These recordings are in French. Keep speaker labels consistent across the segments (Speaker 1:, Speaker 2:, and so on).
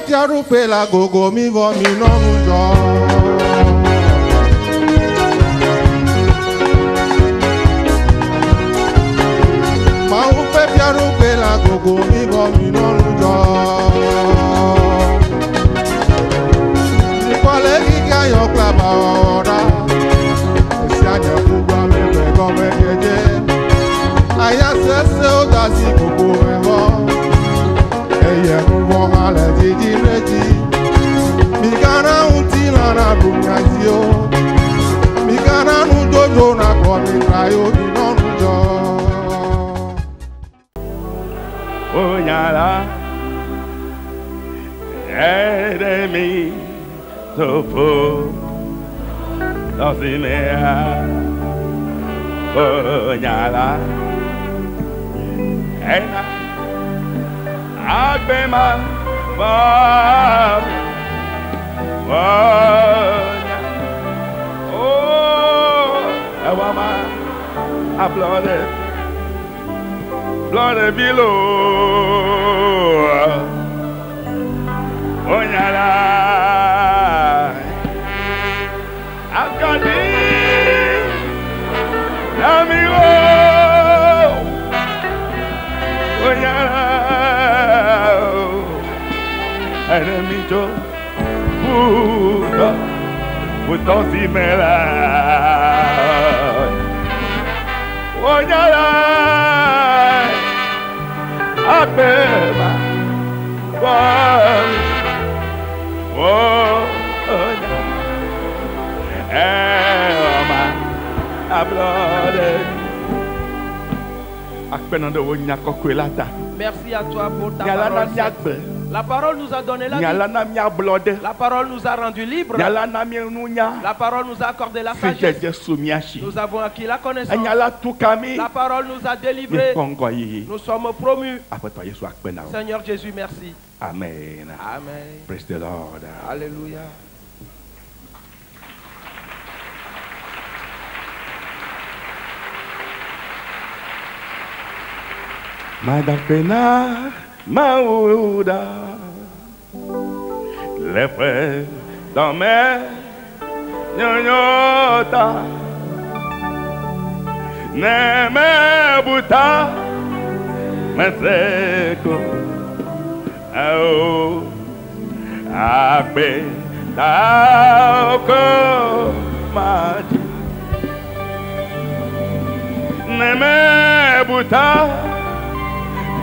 Speaker 1: ti arupe la gogo mi vo mi no mujo. Ma upe ti arupe la gogo mi vo mi no mujo. Ni kwale giga yo klaba ora. Si anya kugwa me be go me jeje. Aya sese o da si gogo me vo. Eye nuvo hale jiji reji. Migana unti na na bunyazio. Migana nujojo na kwa mitrayo di nonujo.
Speaker 2: Onyala Edemi Topo Dosimea Onyala Ena Agbema Onya Oh Ewama Applauded Blood below Onyala Akadi Namiwo Onyala Enemy to Buddha Butosi Mela Onyala Abeba,
Speaker 3: merci à toi pour ta parole. La parole nous a donné la vie. La parole nous a rendu libres. La parole nous a accordé la sagesse. Nous avons acquis la connaissance. La parole nous a délivrés. Nous sommes promus. Seigneur Jésus, merci.
Speaker 2: Amen.
Speaker 3: Amen.
Speaker 2: Praise the Lord.
Speaker 3: Alléluia.
Speaker 2: Madapena Mauda les frères dans mes nyonyota Neme buta Meseko Ao Akbe Taoko Mati Neme buta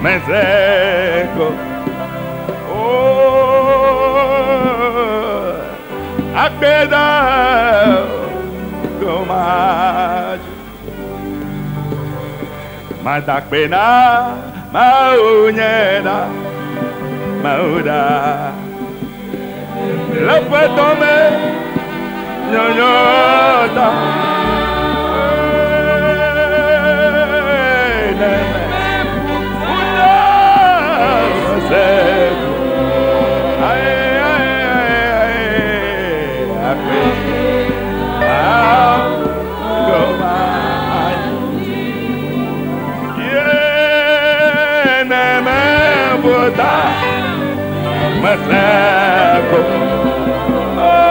Speaker 2: Meseko Oh Akbeda Gomaj Madakbena Maunyeda Mauda Lopetome Nyonyota Masako Oh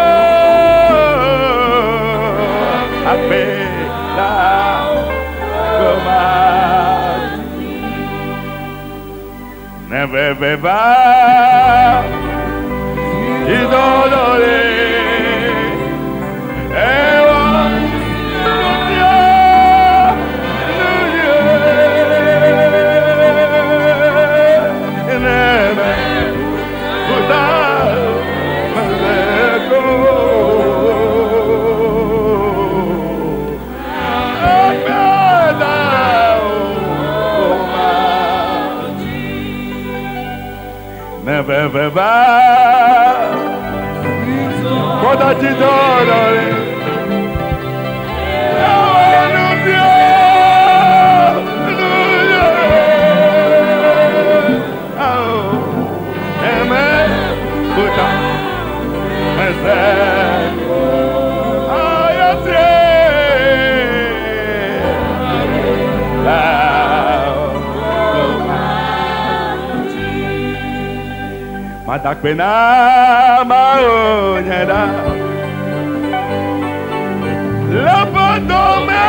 Speaker 2: Apela Gomad Never beba Idolore Ewa Never Koda Chidore Matakpena maonyeda. Lepotome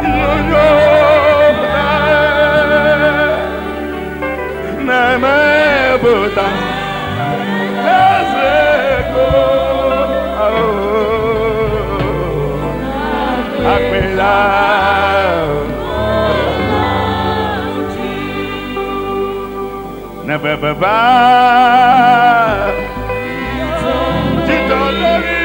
Speaker 2: nyonyo. Neme buta. Ezeko. Akpela. Never baba. Titolori.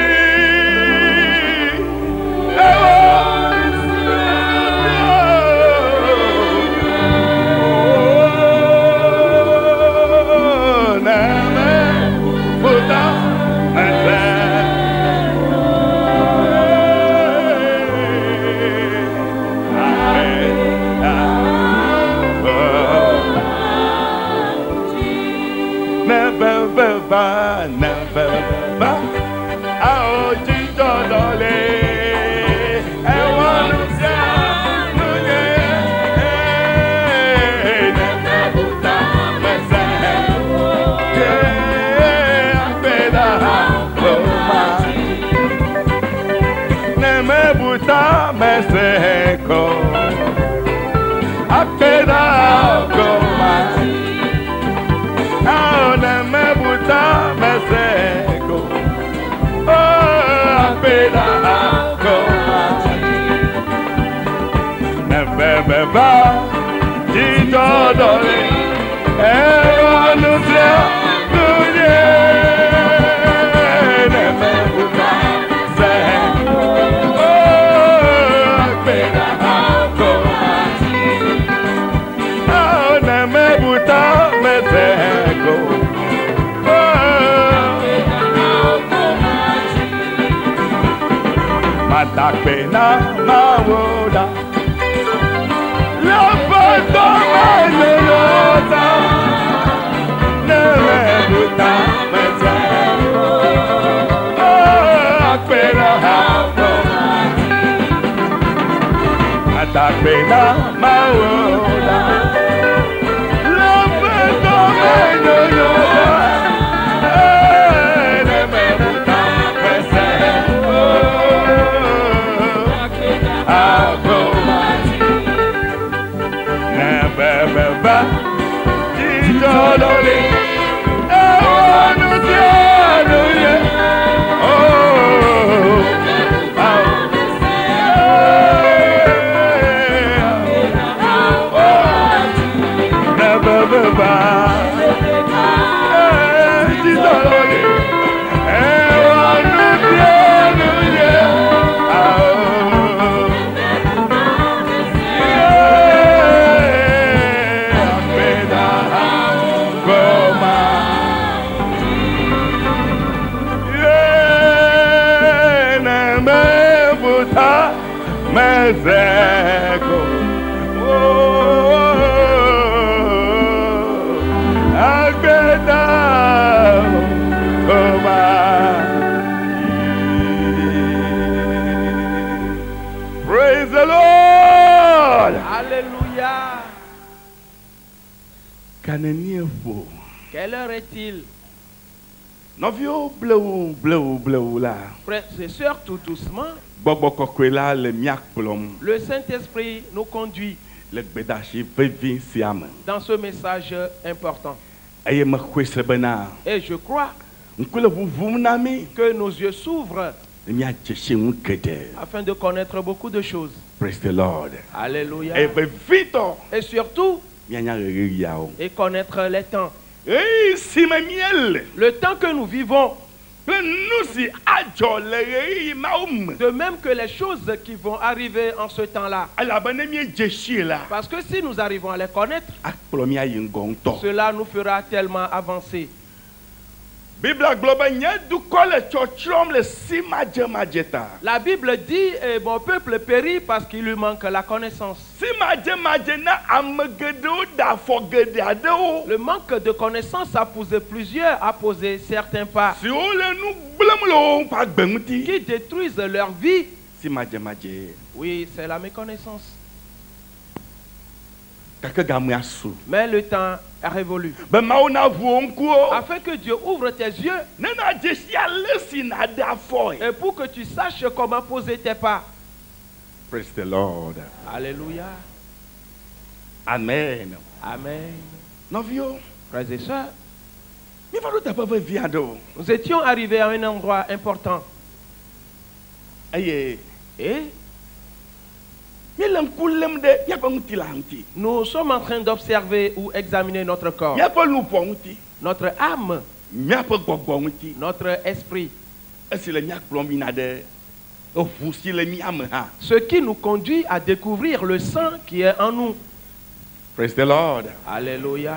Speaker 2: Mexico, apeda goma. Ah, me buta Mexico. Oh, apeda goma. Never beba, Tito Dole. Anuncia, tuye. Never buta Mexico. Matakpena mawoda. Lepoto mayoyota. Neme buta meseko. Akpena hapoma. Matakpena mawoda. Lepoto mayoyota. Neme buta meseko. Mexico. Agbeda Oma. Praise the Lord.
Speaker 3: Alléluia.
Speaker 2: Kaneniefo.
Speaker 3: Quelle heure est-il?
Speaker 2: Novio bleu là.
Speaker 3: Frères et sœurs, tout doucement.
Speaker 2: Le
Speaker 3: Saint-Esprit nous conduit dans ce message important. Et je crois que nos yeux s'ouvrent afin de connaître beaucoup de choses.
Speaker 2: Praise the Lord.
Speaker 3: Alléluia. Et surtout, et connaître les temps. Le temps que nous vivons. De même que les choses qui vont arriver en ce temps-là. Parce que si nous arrivons à les connaître, cela nous fera tellement avancer. La Bible dit, mon peuple périt parce qu'il lui manque la connaissance. Le manque de connaissance a posé certains pas qui détruisent leur vie. Oui, c'est la méconnaissance. Mais le temps révolu. Afin que Dieu ouvre tes yeux. Et pour que tu saches comment poser tes pas.
Speaker 2: Praise the Lord.
Speaker 3: Alléluia.
Speaker 2: Amen.
Speaker 3: Amen.
Speaker 2: Novio.
Speaker 3: Frères et sœurs. Nous étions arrivés à un endroit important. Et nous sommes en train d'observer ou examiner notre corps, notre âme, notre esprit. Ce qui nous conduit à découvrir le sang qui est en nous.
Speaker 2: Praise the Lord.
Speaker 3: Alléluia.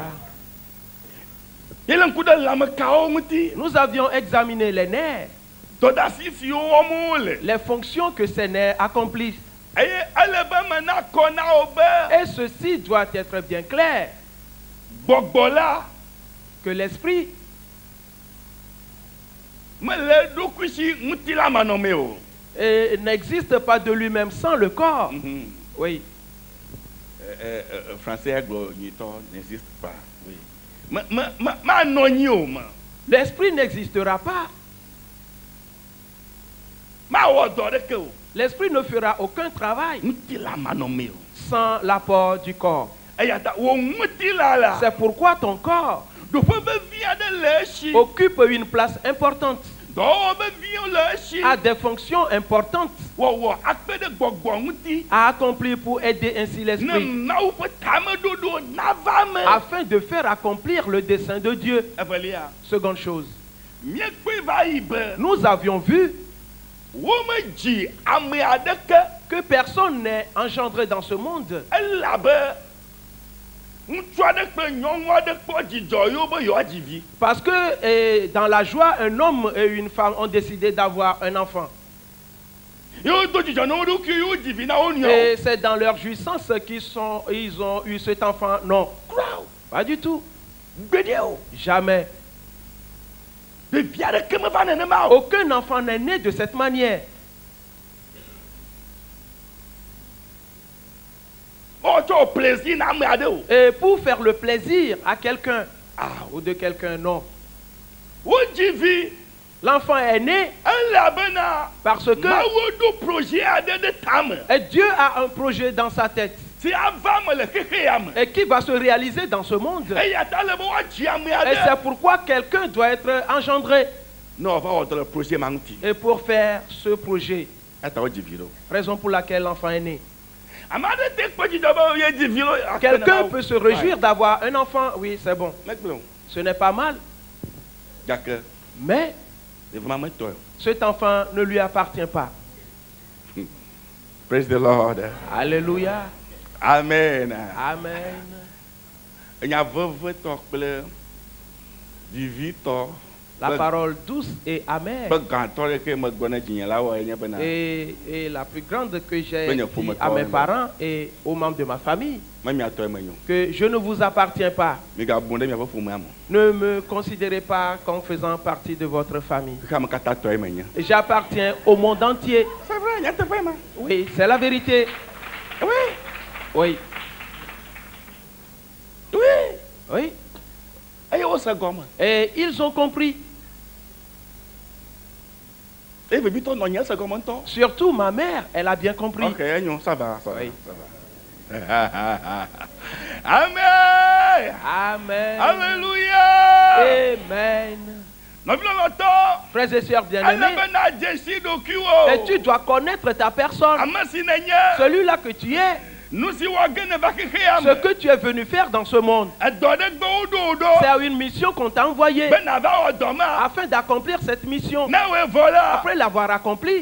Speaker 3: Nous avions examiné les nerfs, les fonctions que ces nerfs accomplissent. Et ceci doit être bien clair. Que l'esprit n'existe pas de lui-même sans le corps. Oui.
Speaker 2: Français n'existe pas. Oui.
Speaker 3: L'esprit n'existera pas. L'esprit ne fera aucun travail sans l'apport du corps. C'est pourquoi ton corps occupe une place importante, a des fonctions importantes à accomplir pour aider ainsi l'esprit, afin de faire accomplir le dessein de Dieu. Seconde chose, nous avions vu que personne n'est engendré dans ce monde parce que dans la joie, un homme et une femme ont décidé d'avoir un enfant. Et c'est dans leur jouissance qu'ils ont eu cet enfant. Non, pas du tout. Jamais. Aucun enfant n'est né de cette manière. Et pour faire le plaisir à quelqu'un, ou de quelqu'un, non. L'enfant est né parce que et Dieu a un projet dans sa tête et qui va se réaliser dans ce monde. Et c'est pourquoi quelqu'un doit être engendré. Et pour faire ce projet, raison pour laquelle l'enfant est né. Quelqu'un peut se réjouir d'avoir un enfant, oui, c'est bon. Ce n'est pas mal. Mais cet enfant ne lui appartient pas.
Speaker 2: Praise the Lord.
Speaker 3: Alléluia.
Speaker 2: Amen.
Speaker 3: Amen. La parole douce et amère. Et la plus grande que j'ai dit à mes parents et aux membres de ma famille, que je ne vous appartiens pas. Ne me considérez pas comme faisant partie de votre famille. J'appartiens au monde entier.
Speaker 2: C'est vrai,
Speaker 3: oui, c'est la vérité.
Speaker 2: Oui.
Speaker 3: Oui. Oui. Et ils ont compris. Surtout ma mère, elle a bien compris.
Speaker 2: Ok, ça va.
Speaker 3: Oui.
Speaker 2: Ça va. Amen.
Speaker 3: Amen.
Speaker 2: Alléluia.
Speaker 3: Amen. Frères et sœurs bien-aimés, et tu dois connaître ta personne, celui-là que tu es. Ce que tu es venu faire dans ce monde, c'est une mission qu'on t'a envoyée afin d'accomplir cette mission. Après l'avoir accomplie,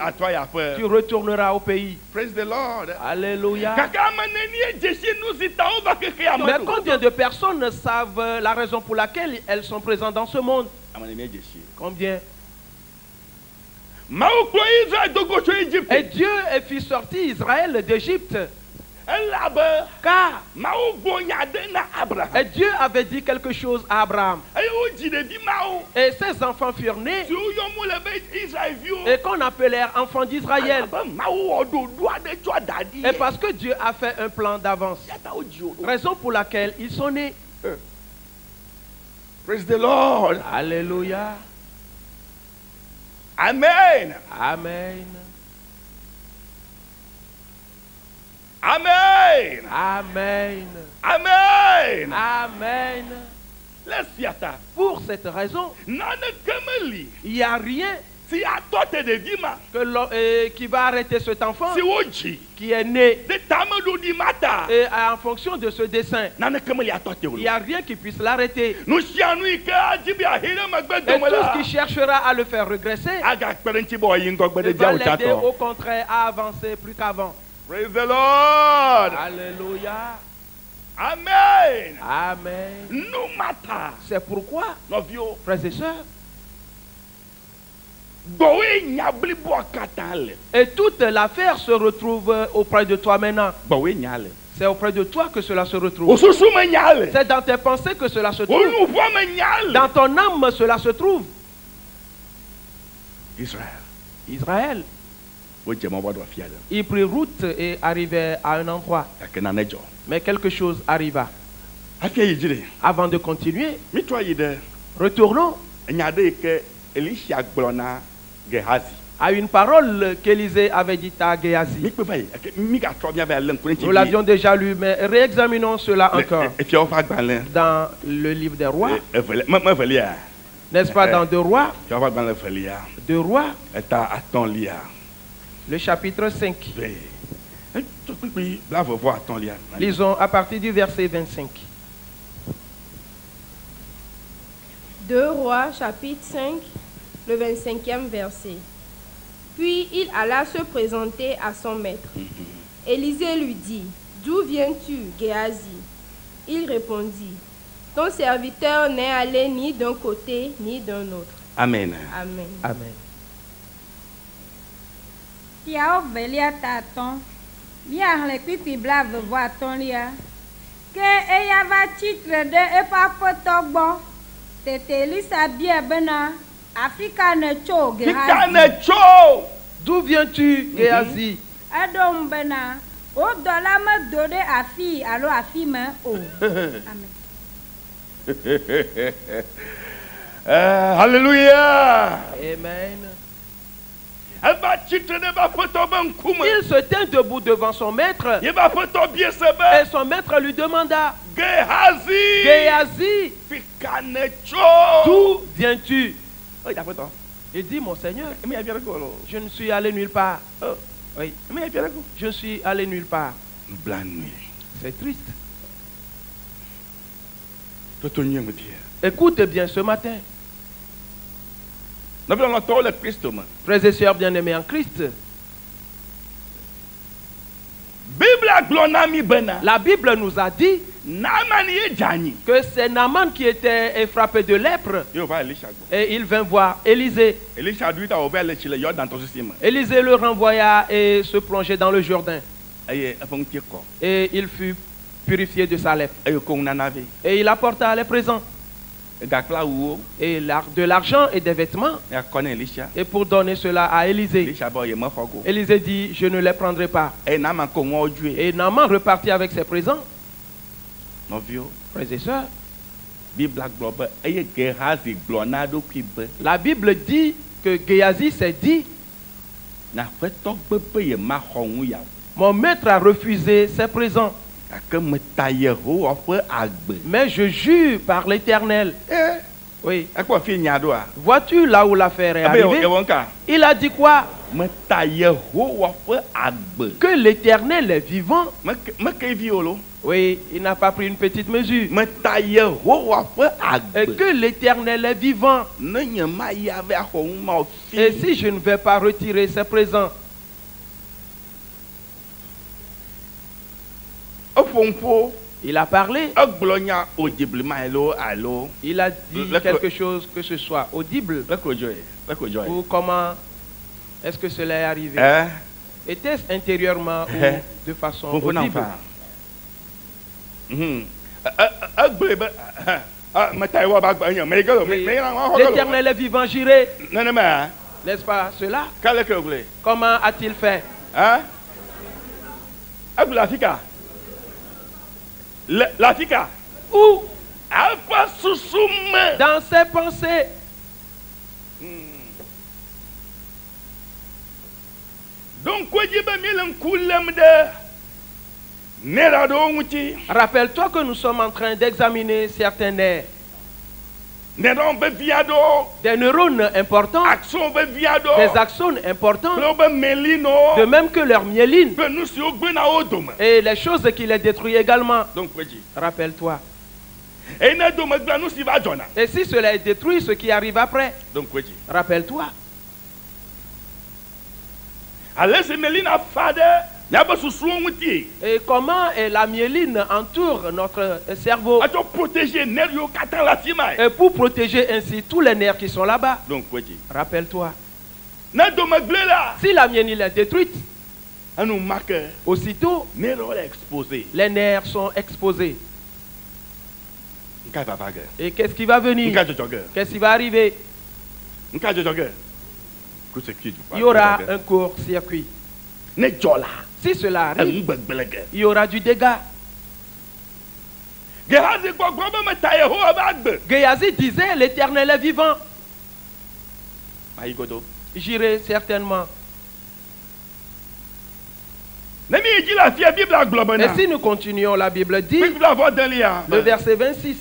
Speaker 3: tu retourneras au pays.
Speaker 2: Praise the Lord.
Speaker 3: Alléluia. Mais combien de personnes savent la raison pour laquelle elles sont présentes dans ce monde? Combien? Et Dieu fit sortir Israël d'Égypte. Car et Dieu avait dit quelque chose à Abraham. Et ses enfants furent nés et qu'on appelait enfants d'Israël. Et parce que Dieu a fait un plan d'avance. Raison pour laquelle ils sont nés.
Speaker 2: Praise the Lord.
Speaker 3: Alléluia.
Speaker 2: Amen.
Speaker 3: Amen.
Speaker 2: Amen.
Speaker 3: Amen.
Speaker 2: Amen.
Speaker 3: Amen.
Speaker 2: Let's see that.
Speaker 3: Pour cette raison,
Speaker 2: Nana Kameli.
Speaker 3: il n'y a rien
Speaker 2: Si à toi t'es de Dima.
Speaker 3: qui va arrêter cet enfant
Speaker 2: Si Oji.
Speaker 3: qui est né.
Speaker 2: De Tamadou Dimata.
Speaker 3: Et en fonction de ce dessein,
Speaker 2: Nana Kameli à toi t'es
Speaker 3: il n'y a rien qui puisse l'arrêter.
Speaker 2: Nous chianous que Adjibi a hélé
Speaker 3: Et
Speaker 2: Magbed
Speaker 3: tout ce
Speaker 2: Domala.
Speaker 3: qui cherchera à le faire regresser
Speaker 2: Aga Parenti Boy Ingok
Speaker 3: va
Speaker 2: Bede Dia
Speaker 3: l'aider
Speaker 2: Ochato.
Speaker 3: au contraire à avancer plus qu'avant.
Speaker 2: Praise the Lord.
Speaker 3: Alléluia.
Speaker 2: Amen.
Speaker 3: Amen.
Speaker 2: Nous mata.
Speaker 3: C'est pourquoi,
Speaker 2: Novio.
Speaker 3: frères et sœurs,
Speaker 2: Boé Nyabli Boakatale.
Speaker 3: et toute l'affaire se retrouve auprès de toi maintenant.
Speaker 2: Boé Nyale.
Speaker 3: C'est auprès de toi que cela se retrouve.
Speaker 2: Osusu Nyale.
Speaker 3: C'est dans tes pensées que cela se trouve.
Speaker 2: Nous voit Nyale.
Speaker 3: Dans ton âme, cela se trouve.
Speaker 2: Israël.
Speaker 3: Israël, il prit route et arrivait à un endroit. Mais quelque chose arriva. Avant de continuer, retournons à une parole qu'Élisée avait dite à Géasi. Nous l'avions déjà lu, mais réexaminons cela encore. Dans le livre des rois, n'est-ce pas, dans 2 rois, 2 rois, le chapitre 5. Lisons à partir du verset 25.
Speaker 4: 2 Rois, chapitre 5, le 25e verset. Puis il alla se présenter à son maître. Élisée lui dit, « D'où viens-tu, Géasi ?» Il répondit, « Ton serviteur n'est allé ni d'un côté ni d'un autre. »
Speaker 2: Amen.
Speaker 4: Amen.
Speaker 3: Amen.
Speaker 5: Tia velia taton, bien les pipi blave voit ton lia. Que eya va titre de e pa potogbo. Tete lisa bien bena, Afrika ne cho Géasi.
Speaker 3: D'où viens-tu, Géasi?
Speaker 5: Adom bena, o dola me dode afi, alo afi me o. Amen.
Speaker 2: Alléluia.
Speaker 3: Amen.
Speaker 2: Il
Speaker 3: se tint debout devant son maître. Et son maître lui demanda, Géasi, d'où viens-tu? Il dit, mon Seigneur, je ne suis allé nulle part. Oui, je ne suis allé nulle part. C'est triste. Écoute bien ce matin. Frères et sœurs bien-aimés en Christ, la Bible nous a dit que c'est Naaman qui était frappé de lèpre et il vint voir Élisée. Élisée le renvoya et se plongeait dans le Jourdain et il fut purifié de sa lèpre et il apporta les présents et de l'argent et des vêtements et pour donner cela à Élisée. Élisée dit, je ne les prendrai pas. Et Naaman repartit avec ses présents. Frères et sœurs, la Bible dit que Géasi s'est dit, mon maître a refusé ses présents. Mais je jure par l'Éternel. Oui. Vois-tu là où l'affaire est arrivée? Il a dit quoi? Que l'Éternel est vivant. Oui, il n'a pas pris une petite mesure. Et que l'Éternel est vivant. Et si je ne vais pas retirer ses présents? Il a parlé. Il a dit quelque chose que ce soit audible. Ou comment est-ce que cela est arrivé? Était-ce intérieurement ou de façon audible? L'Éternel est vivant, j'irai. N'est-ce pas cela? Comment a-t-il fait?
Speaker 2: L'Afrique.
Speaker 3: Où?
Speaker 2: Dans
Speaker 3: Dans ses pensées.
Speaker 2: Donc, quoi dit ben milam koulem de nerado muti.
Speaker 3: Rappelle-toi que nous sommes en train d'examiner certains nerfs.
Speaker 2: Neron be viado.
Speaker 3: Des neurones importants.
Speaker 2: Action be viado.
Speaker 3: Des axones importants.
Speaker 2: Be melino.
Speaker 3: De même que leur myéline.
Speaker 2: Be nous sur bena odom.
Speaker 3: Et les choses qui les détruisent également.
Speaker 2: Donc, quoi dit?
Speaker 3: Rappelle-toi.
Speaker 2: Et na dom gba nous si va jona.
Speaker 3: Et si cela est détruit, ce qui arrive après.
Speaker 2: Donc, quoi dit?
Speaker 3: Rappelle-toi.
Speaker 2: Alors, c'est melina fade.
Speaker 3: Et comment la myéline entoure notre cerveau. Et pour protéger ainsi tous les nerfs qui sont là-bas.
Speaker 2: Donc, quoi dit?
Speaker 3: Rappelle-toi. Si la myéline est détruite, aussitôt, les nerfs sont exposés. Et qu'est-ce qui va venir? Qu'est-ce qui va arriver? Il y aura un court-circuit. Si cela arrive, il y aura du dégât. Géasi disait, l'Éternel est vivant. J'irai certainement. Et si nous continuons, la Bible dit, le verset 26.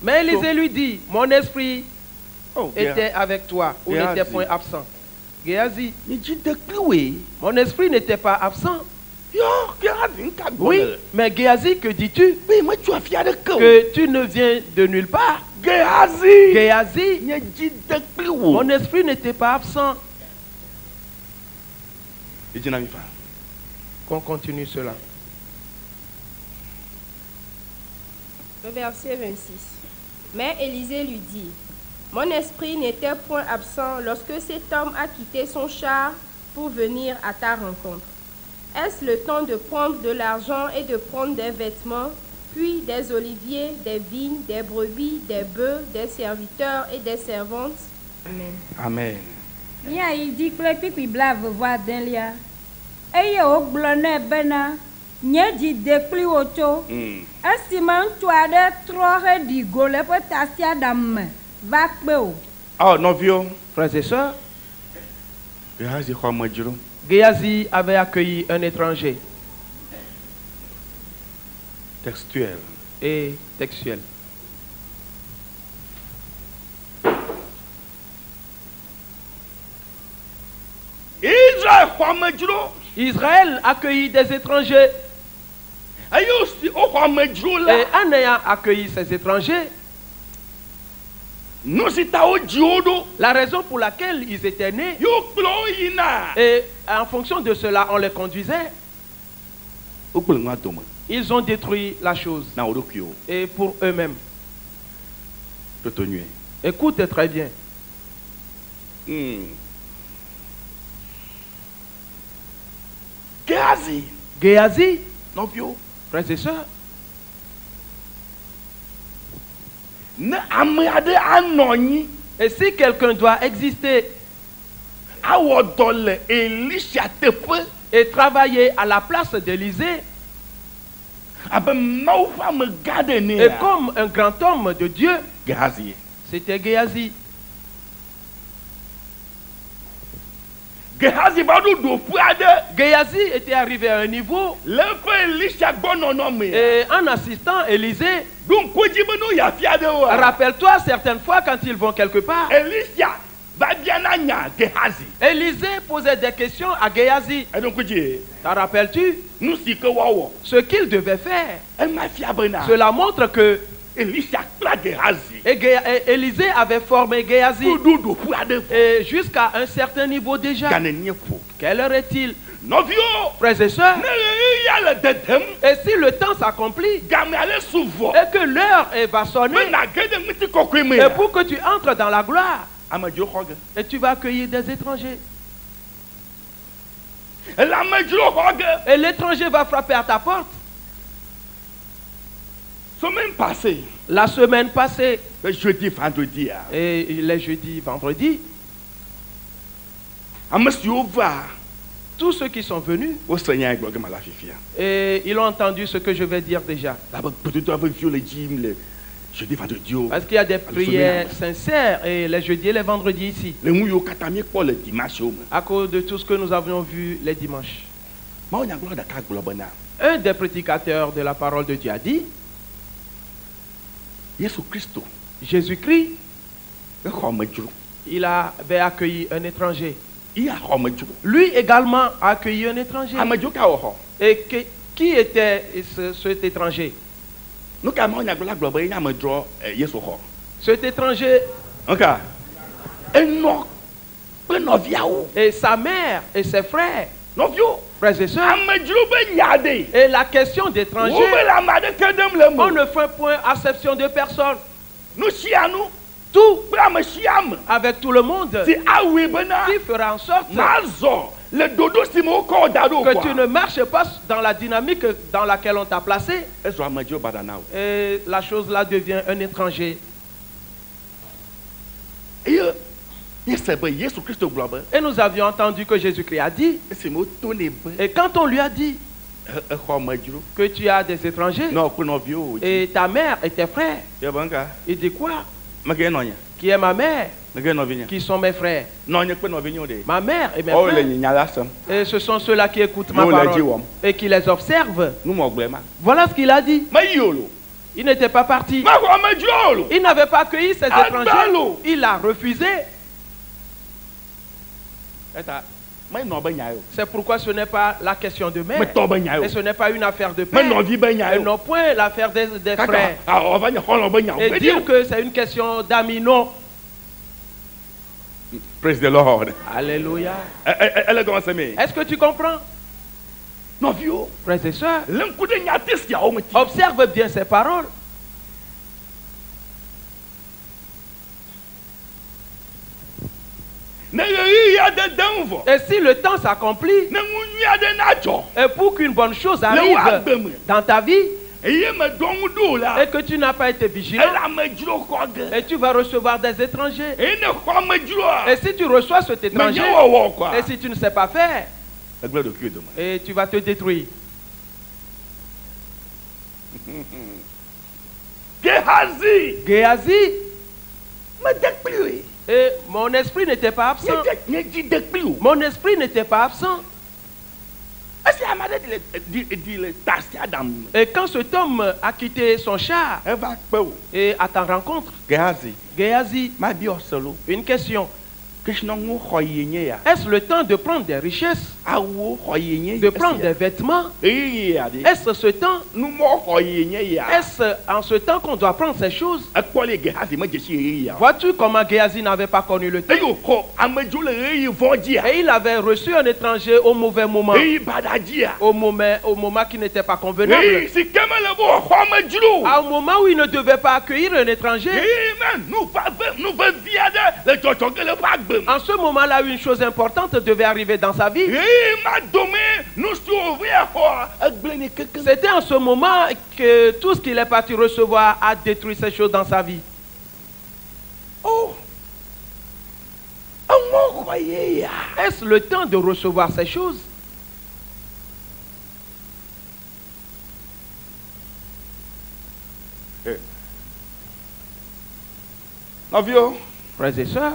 Speaker 3: Mais Élisée lui dit, mon esprit était avec toi, ou n'était point absent. Géasi, mon esprit n'était pas absent. Oui, mais Géasi, que dis-tu? Que tu ne viens de nulle part. Géasi, mon esprit n'était pas absent. Qu'on continue cela.
Speaker 4: Le verset 26. Mais Élisée lui dit, mon esprit n'était point absent lorsque cet homme a quitté son char pour venir à ta rencontre. Est-ce le temps de prendre de l'argent et de prendre des vêtements, puis des oliviers, des vignes, des brebis, des bœufs, des serviteurs et des servantes? Amen.
Speaker 2: Amen.
Speaker 5: Il dit que les blave voir d'un lia. Et au blonnet bena, n'y dit de plus auto. Estimant toi de trop de gole pour tassia dame. Va peu.
Speaker 2: Oh, non, vieux.
Speaker 3: Frères et sœurs, Géasi avait accueilli un étranger.
Speaker 2: Textuel.
Speaker 3: Et textuel. Israël accueillit des étrangers. Et en ayant accueilli ces étrangers, la raison pour laquelle ils étaient nés, et en fonction de cela, on les conduisait. Ils ont détruit la chose. Et pour eux-mêmes. Écoute très bien. Géasi, non plus, frères et sœurs. Et si quelqu'un doit exister et travailler à la place d'Élisée, et comme un grand homme de Dieu, c'était Géasi. Géasi était arrivé à un niveau et en assistant Élisée, rappelle-toi certaines fois quand ils vont quelque part, Élisée posait des questions à Géasi. T'en rappelles-tu? Ce qu'il devait faire. Cela montre que Élisée avait formé Géasi et jusqu'à un certain niveau déjà. Quelle heure est-il? Frères et sœurs, et si le temps s'accomplit et que l'heure va sonner et pour que tu entres dans la gloire et tu vas accueillir des étrangers et l'étranger va frapper à ta porte. La semaine passée,
Speaker 2: jeudi, vendredi,
Speaker 3: et les jeudis, vendredis, tous ceux qui sont venus,
Speaker 2: et
Speaker 3: ils ont entendu ce que je vais dire déjà. Jeudi, vendredi.
Speaker 2: Parce qu'il y a des prières sincères et les jeudis et les vendredis ici. À cause de tout ce que nous avions vu les dimanches. Un des prédicateurs de la parole de Dieu a dit, Jésus-Christ, il avait accueilli un étranger. Lui également a accueilli un étranger. Et qui était cet étranger? Cet étranger et sa mère et ses frères, frères et sœurs. Et la question d'étranger, on ne fait point acception de personne. Tout avec tout le monde qui fera en sorte que tu ne marches pas dans la dynamique dans laquelle on t'a placé. Et la chose là devient un étranger. Et nous avions entendu que Jésus-Christ a dit, et quand on lui a dit que tu as des étrangers et ta mère et tes frères, il dit quoi? Qui est ma mère? Qui sont mes frères? Ma mère et mes frères. Et ce sont ceux-là qui écoutent ma parole et qui les observent. Voilà ce qu'il a dit. Il n'était pas parti. Il n'avait pas accueilli ces étrangers. Il a refusé. C'est pourquoi ce n'est pas la question de mère. Et ce n'est pas une affaire de père. Et non point l'affaire des frères. Et dire que c'est une question d'amis, non.
Speaker 3: Praise the Lord.
Speaker 2: Alléluia. Est-ce que tu comprends? Frères et sœurs, observe bien ces paroles. Et si le temps s'accomplit, et pour qu'une bonne chose arrive dans ta vie, et que tu n'as pas été vigilant, et tu vas recevoir des étrangers. Et si tu reçois cet étranger, et si tu ne sais pas faire, et tu vas te détruire. Géhazi. Et mon esprit n'était pas absent. Mon esprit n'était pas absent. Et quand cet homme a quitté son char et à ta rencontre, Géhazi, une question. Est-ce le temps de prendre des richesses? De prendre des vêtements? Est-ce ce temps? Est-ce en ce temps qu'on doit prendre ces choses? Vois-tu comment Géhazi n'avait pas connu le temps? Et il avait reçu un étranger au mauvais moment. Au moment qui n'était pas convenable. Au moment où il ne devait pas accueillir un étranger. En ce moment-là, une chose importante devait arriver dans sa vie. C'était en ce moment que tout ce qu'il est parti recevoir a détruit ces choses dans sa vie. Est-ce le temps de recevoir ces choses? Frères et sœurs,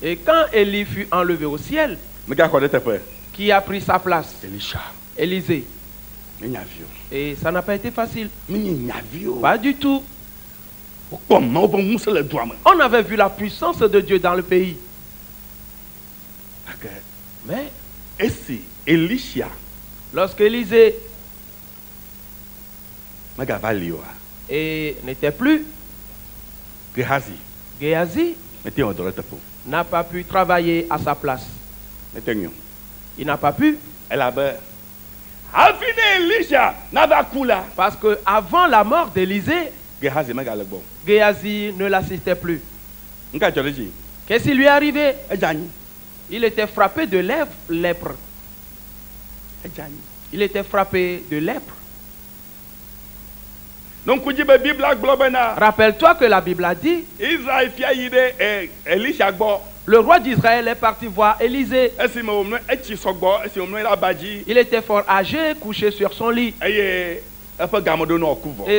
Speaker 2: et quand Élie fut enlevé au ciel, qui a pris sa place? Élisée. Et ça n'a pas été facile. Pas du tout. On avait vu la puissance de Dieu dans le pays. Mais lorsque Élisée n'était plus, Géhazi n'a pas pu travailler à sa place. Il n'a pas pu. Parce que avant la mort d'Élisée, Géhazi ne l'assistait plus. Qu'est-ce qui lui est arrivé? Il était frappé de lèpre. Il était frappé de lèpre. Rappelle-toi que la Bible a dit Le roi d'Israël est parti voir Élisée. Il était fort âgé, couché sur son lit. Et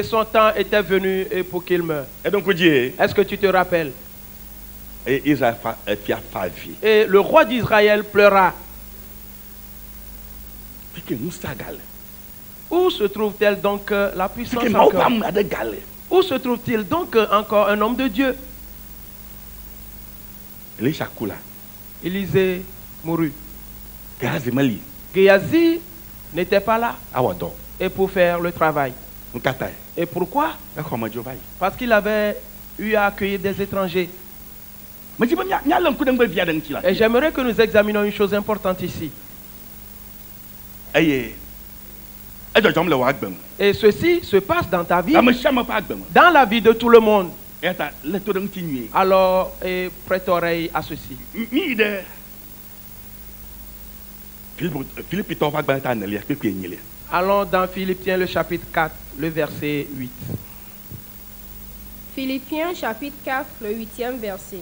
Speaker 2: son temps était venu pour qu'il meure. Est-ce que tu te rappelles? Et le roi d'Israël pleura. Où se trouve-t-elle donc la puissance encore? Où se trouve-t-il donc encore un homme de Dieu? Élisée mourut. Géhazi n'était pas là et pour faire le travail. Et pourquoi? Parce qu'il avait eu à accueillir des étrangers. Et j'aimerais que nous examinions une chose importante ici. Et ceci se passe dans ta vie, dans la vie de tout le monde. Alors, prête oreille à ceci. Allons dans Philippiens, le chapitre 4, le verset 8.
Speaker 4: Philippiens, chapitre 4, le 8e verset.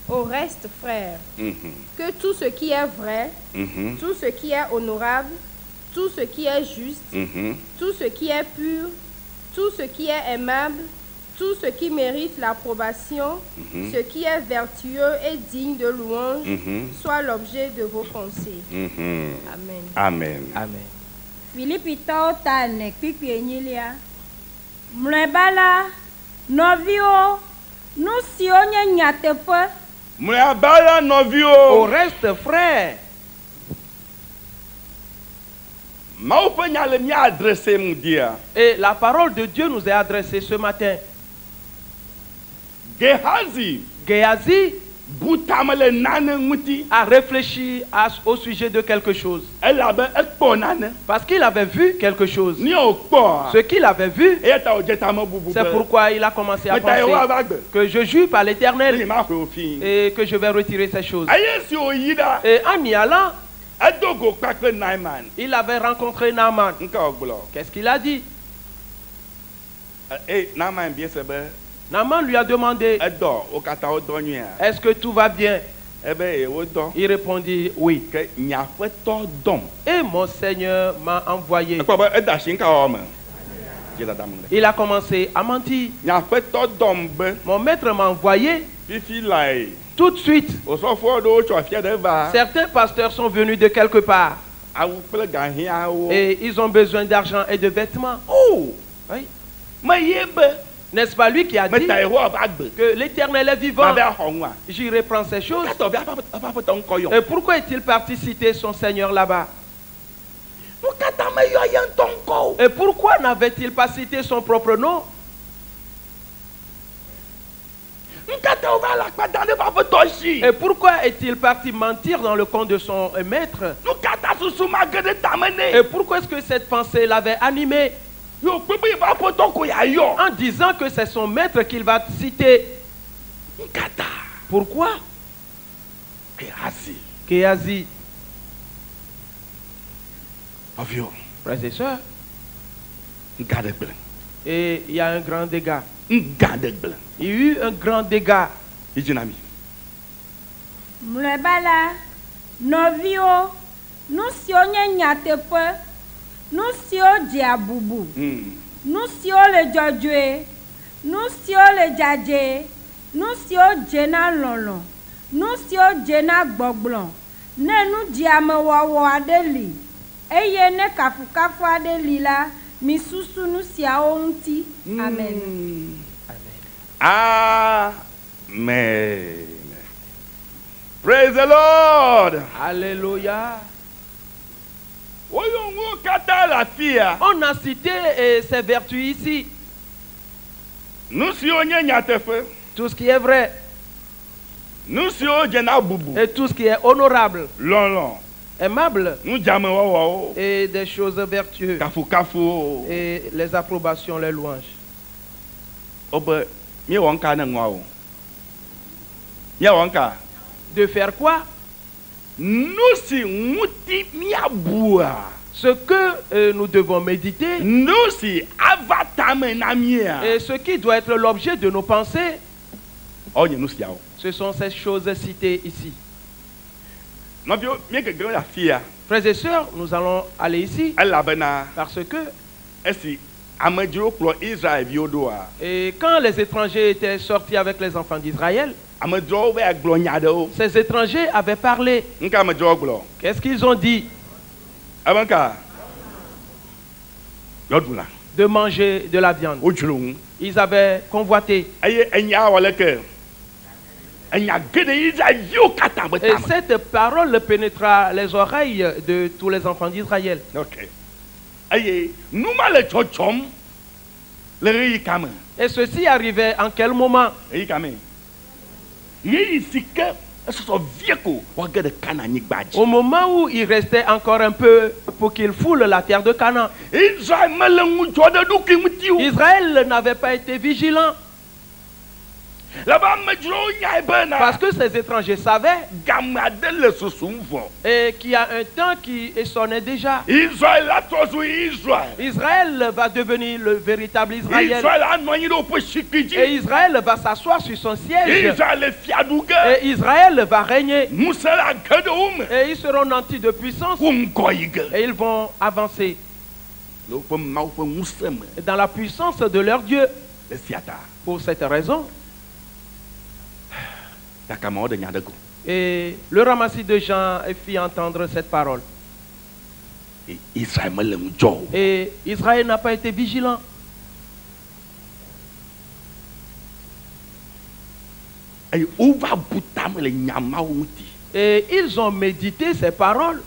Speaker 4: Au reste, frères, que tout ce qui est vrai, tout ce qui est honorable, tout ce qui est juste, tout ce qui est pur, tout ce qui est aimable, tout ce qui mérite l'approbation, ce qui est vertueux et digne de louange, soit l'objet de vos pensées. Amen.
Speaker 3: Amen.
Speaker 2: Amen.
Speaker 5: Philippito tane kpikpienyilia. Mlebala novio nusio nye nyatefe.
Speaker 3: Mlebala novio.
Speaker 2: Au reste, frère. Et la parole de Dieu nous est adressée ce matin. Géhazi a réfléchi au sujet de quelque chose. Parce qu'il avait vu quelque chose. Ce qu'il avait vu, c'est pourquoi il a commencé à penser que je jure par l'Éternel et que je vais retirer ces choses. Et en y allant, il avait rencontré Naaman. Qu'est-ce qu'il a dit? Naaman lui a demandé, est-ce que tout va bien? Il répondit oui. Et mon Seigneur m'a envoyé. Il a commencé à mentir. Mon maître m'a envoyé. Tout de suite, certains pasteurs sont venus de quelque part et ils ont besoin d'argent et de vêtements. Oh, oui. N'est-ce pas lui qui a dit que l'Éternel est vivant? J'irai prendre ces choses. Et pourquoi est-il parti citer son Seigneur là-bas? Et pourquoi n'avait-il pas cité son propre nom? Et pourquoi est-il parti mentir dans le compte de son maître? Et pourquoi est-ce que cette pensée l'avait animé? En disant que c'est son maître qu'il va citer. Pourquoi? Géhazi. Frères et sœurs. Et il y a un grand dégât. Il y a eu un grand dégât.
Speaker 5: Mlebala novio nusio nye nyatefe. Nous sommes diaboubou. Nous sommes le jodjoué. Nous sommes le djadje. Nous sommes djena lolo. Nous sommes djena gbogblan. Ne nous diame wawa adeli. Eye ne kafu kafu adeli la. Misusu nous sia onti. Amen.
Speaker 3: Amen. Praise the Lord.
Speaker 2: Alléluia.
Speaker 3: On
Speaker 2: a cité ses vertus ici. Tout ce qui est vrai. Et tout ce qui est honorable. Aimable. Et des choses vertueuses. Et les approbations, les louanges. De faire quoi? Ce que nous devons méditer et ce qui doit être l'objet de nos pensées. Ce sont ces choses citées ici. Frères et sœurs, nous allons aller ici parce que et quand les étrangers étaient sortis avec les enfants d'Israël, ces étrangers avaient parlé. Qu'est-ce qu'ils ont dit? De manger de la viande. Ils avaient convoité. Et cette parole pénétra les oreilles de tous les enfants d'Israël. Et ceci arrivait en quel moment? Au moment où il restait encore un peu pour qu'il foule la terre de Canaan. Israël n'avait pas été vigilant. Parce que ces étrangers savaient et qu'il y a un temps qui sonnait déjà. Israël va devenir le véritable Israël. Et Israël va s'asseoir sur son siège. Et Israël va régner. Et ils seront nantis de puissance. Et ils vont avancer dans la puissance de leur Dieu. Pour cette raison, et le ramassis de Jean fit entendre cette parole. Et Israël n'a pas été vigilant. Et ils ont médité ces paroles.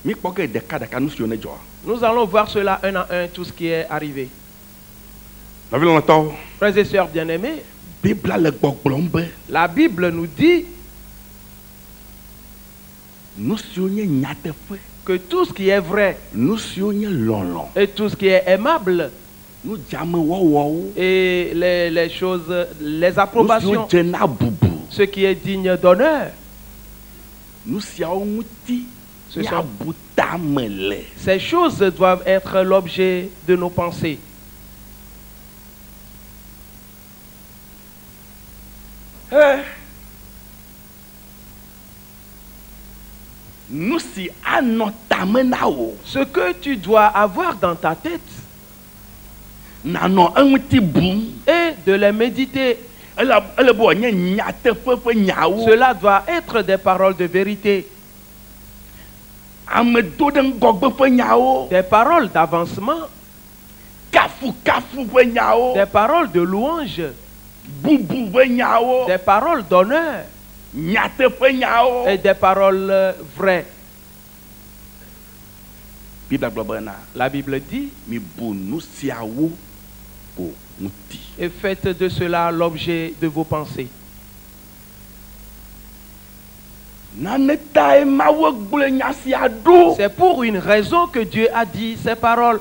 Speaker 2: Nous allons voir cela un à un, tout ce qui est arrivé. Frères et sœurs bien-aimés, la Bible nous dit que tout ce qui est vrai et tout ce qui est aimable et les choses, les approbations, ce qui est digne d'honneur, ces choses doivent être l'objet de nos pensées. Ce que tu dois avoir dans ta tête et de les méditer. Cela doit être des paroles de vérité, des paroles d'avancement, des paroles de louange, des paroles d'honneur et des paroles vraies. La Bible dit, et faites de cela l'objet de vos pensées. C'est pour une raison que Dieu a dit ces paroles.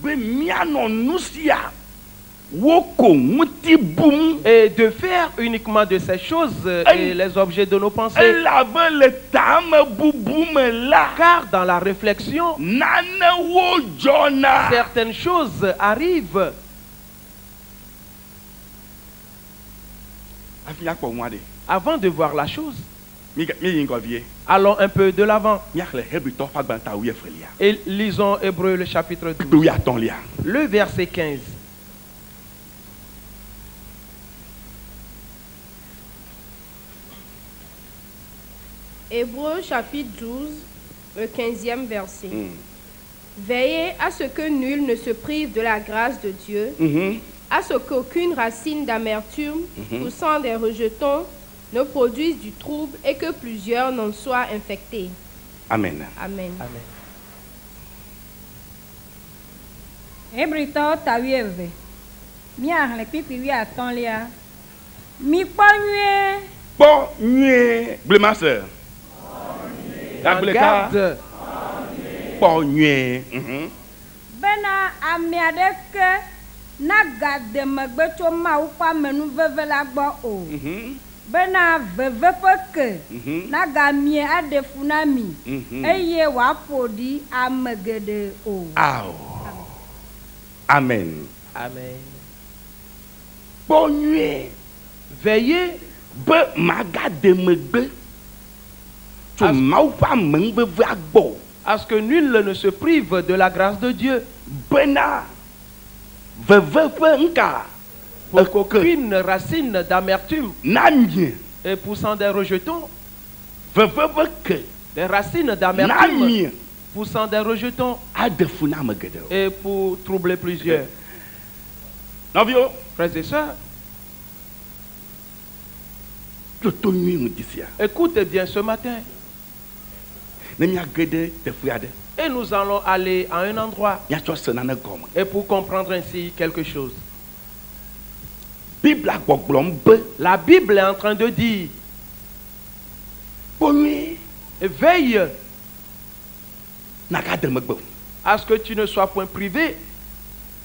Speaker 2: Et de faire uniquement de ces choses et les objets de nos pensées. Car dans la réflexion, certaines choses arrivent. Avant de voir la chose, allons un peu de l'avant et lisons Hébreux le chapitre 12, le verset 15.
Speaker 4: Hébreux chapitre 12, le 15e verset. Veillez à ce que nul ne se prive de la grâce de Dieu, à ce qu'aucune racine d'amertume poussant des rejetons ne produise du trouble et que plusieurs n'en soient infectés.
Speaker 3: Amen.
Speaker 4: Amen.
Speaker 2: Amen.
Speaker 5: Hébrito tawieve. Mia le pipi wi aton lia. Mi panyue.
Speaker 3: Bon nuit, blema sœur.
Speaker 2: Garde.
Speaker 3: Bon nuit.
Speaker 5: Bena amiadeke na gade megbecho ma ukwa menu veve la gbo o. Bena veve peke na gamie adefuna mi. Eye wa podi amegede o.
Speaker 3: Amen.
Speaker 2: Amen. Veillez à ce que nul ne se prive de la grâce de Dieu. Pour qu'aucune racine d'amertume et poussant des rejetons, des racines d'amertume poussant des rejetons et pour troubler plusieurs. Frères et sœurs, écoutez bien ce matin. Et nous allons aller à un endroit. Et pour comprendre ainsi quelque chose. La Bible est en train de dire, veille à ce que tu ne sois point privé.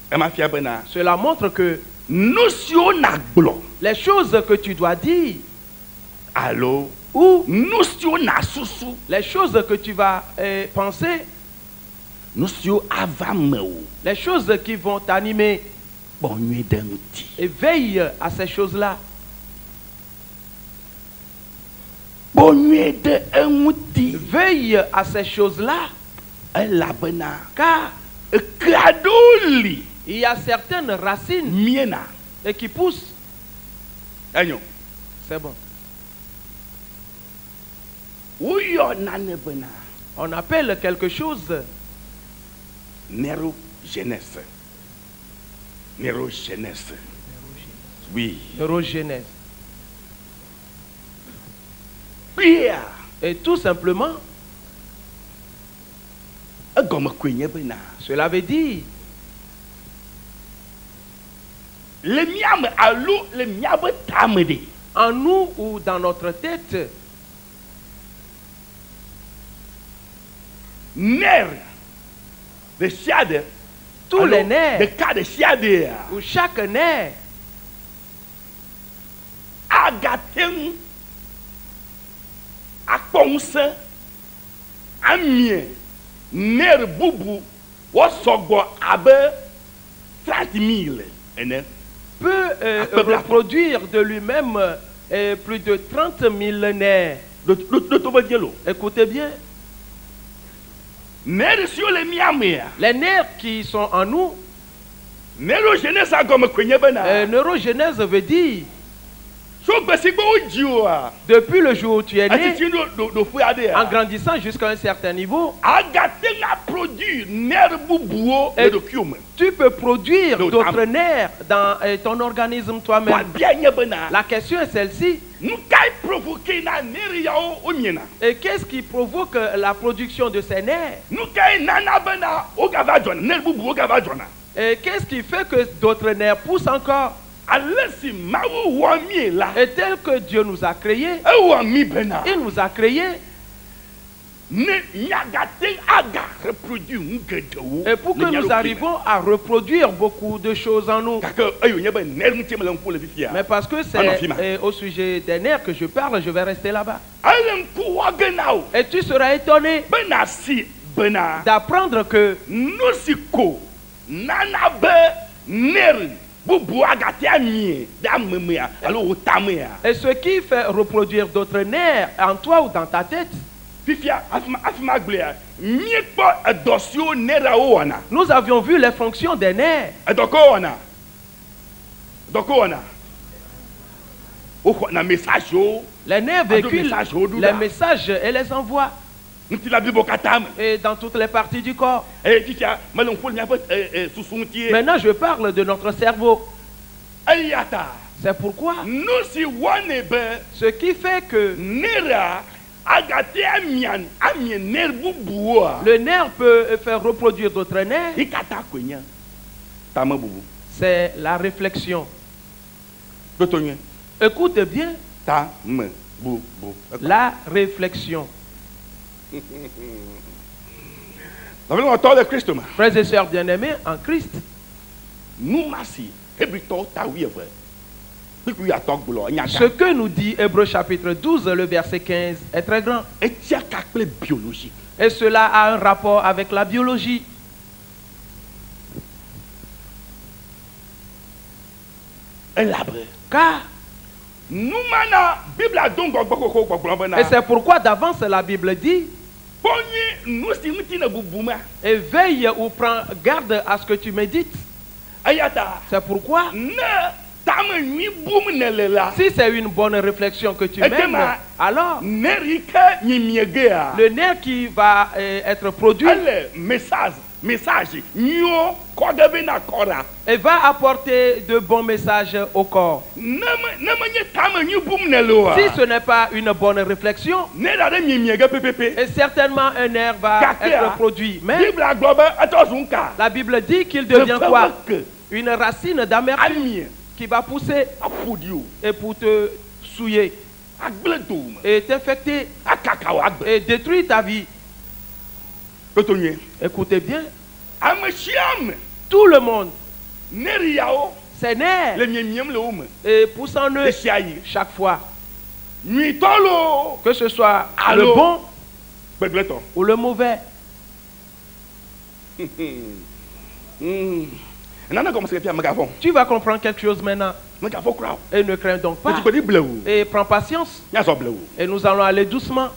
Speaker 2: Cela montre que les choses que tu dois dire, ou les choses que tu vas penser, les choses qui vont t'animer, et veille à ces choses-là. Veille à ces choses-là. Car il y a certaines racines et qui poussent. C'est bon. On appelle quelque chose
Speaker 3: neurogenèse. Neurogenèse. Oui.
Speaker 2: Neurogenèse. Et tout simplement, cela veut dire en nous ou dans notre tête,
Speaker 3: nerfs de chiade,
Speaker 2: tous les nerfs,
Speaker 3: de cas de chiade,
Speaker 2: ou chaque nerf,
Speaker 3: agatem, akonse, amie, nerf boubou, wosogo abe 30 000,
Speaker 2: peut reproduire de lui-même plus de 30 000 nerfs. Écoutez bien. Les nerfs qui sont en nous.
Speaker 3: Neurogenèse
Speaker 2: veut dire depuis le jour où tu es né, en grandissant jusqu'à un certain niveau, et tu peux produire d'autres nerfs dans ton organisme toi-même. La question est celle-ci. Et qu'est-ce qui provoque la production de ces nerfs? Et qu'est-ce qui fait que d'autres nerfs poussent encore? Et tel que Dieu nous a créés, il nous a créés. Et pour que nous arrivions à reproduire beaucoup de choses en nous. Mais parce que c'est au sujet des nerfs que je parle, je vais rester là-bas. Et tu seras étonné d'apprendre que et ce qui fait reproduire d'autres nerfs en toi ou dans ta tête. Nous avions vu les fonctions des nerfs. Les nerfs véhiculent les messages et les envoient. Et dans toutes les parties du corps. Maintenant, je parle de notre cerveau. C'est pourquoi ce qui fait que le nerf peut faire reproduire d'autres nerfs. C'est la réflexion. Écoutez bien. La réflexion. Frères et sœurs bien-aimés en Christ, ce que nous dit Hébreux chapitre 12, le verset 15 est très grand. Et cela a un rapport avec la biologie. Car et c'est pourquoi d'avance la Bible dit et veille ou prends garde à ce que tu médites. C'est pourquoi si c'est une bonne réflexion que tu mènes, alors le nerf qui va être produit et va apporter de bons messages au corps. Si ce n'est pas une bonne réflexion, et certainement un nerf va être produit. Mais la Bible dit qu'il devient quoi? Une racine d'amertume qui va pousser et pour te souiller et t'infecter et détruire ta vie. Écoutez bien, tout le monde, ces nerfs et poussent en eux chaque fois, que ce soit le bon ou le mauvais. Tu vas comprendre quelque chose maintenant. Et ne crains donc pas. Et prends patience. Et nous allons aller doucement.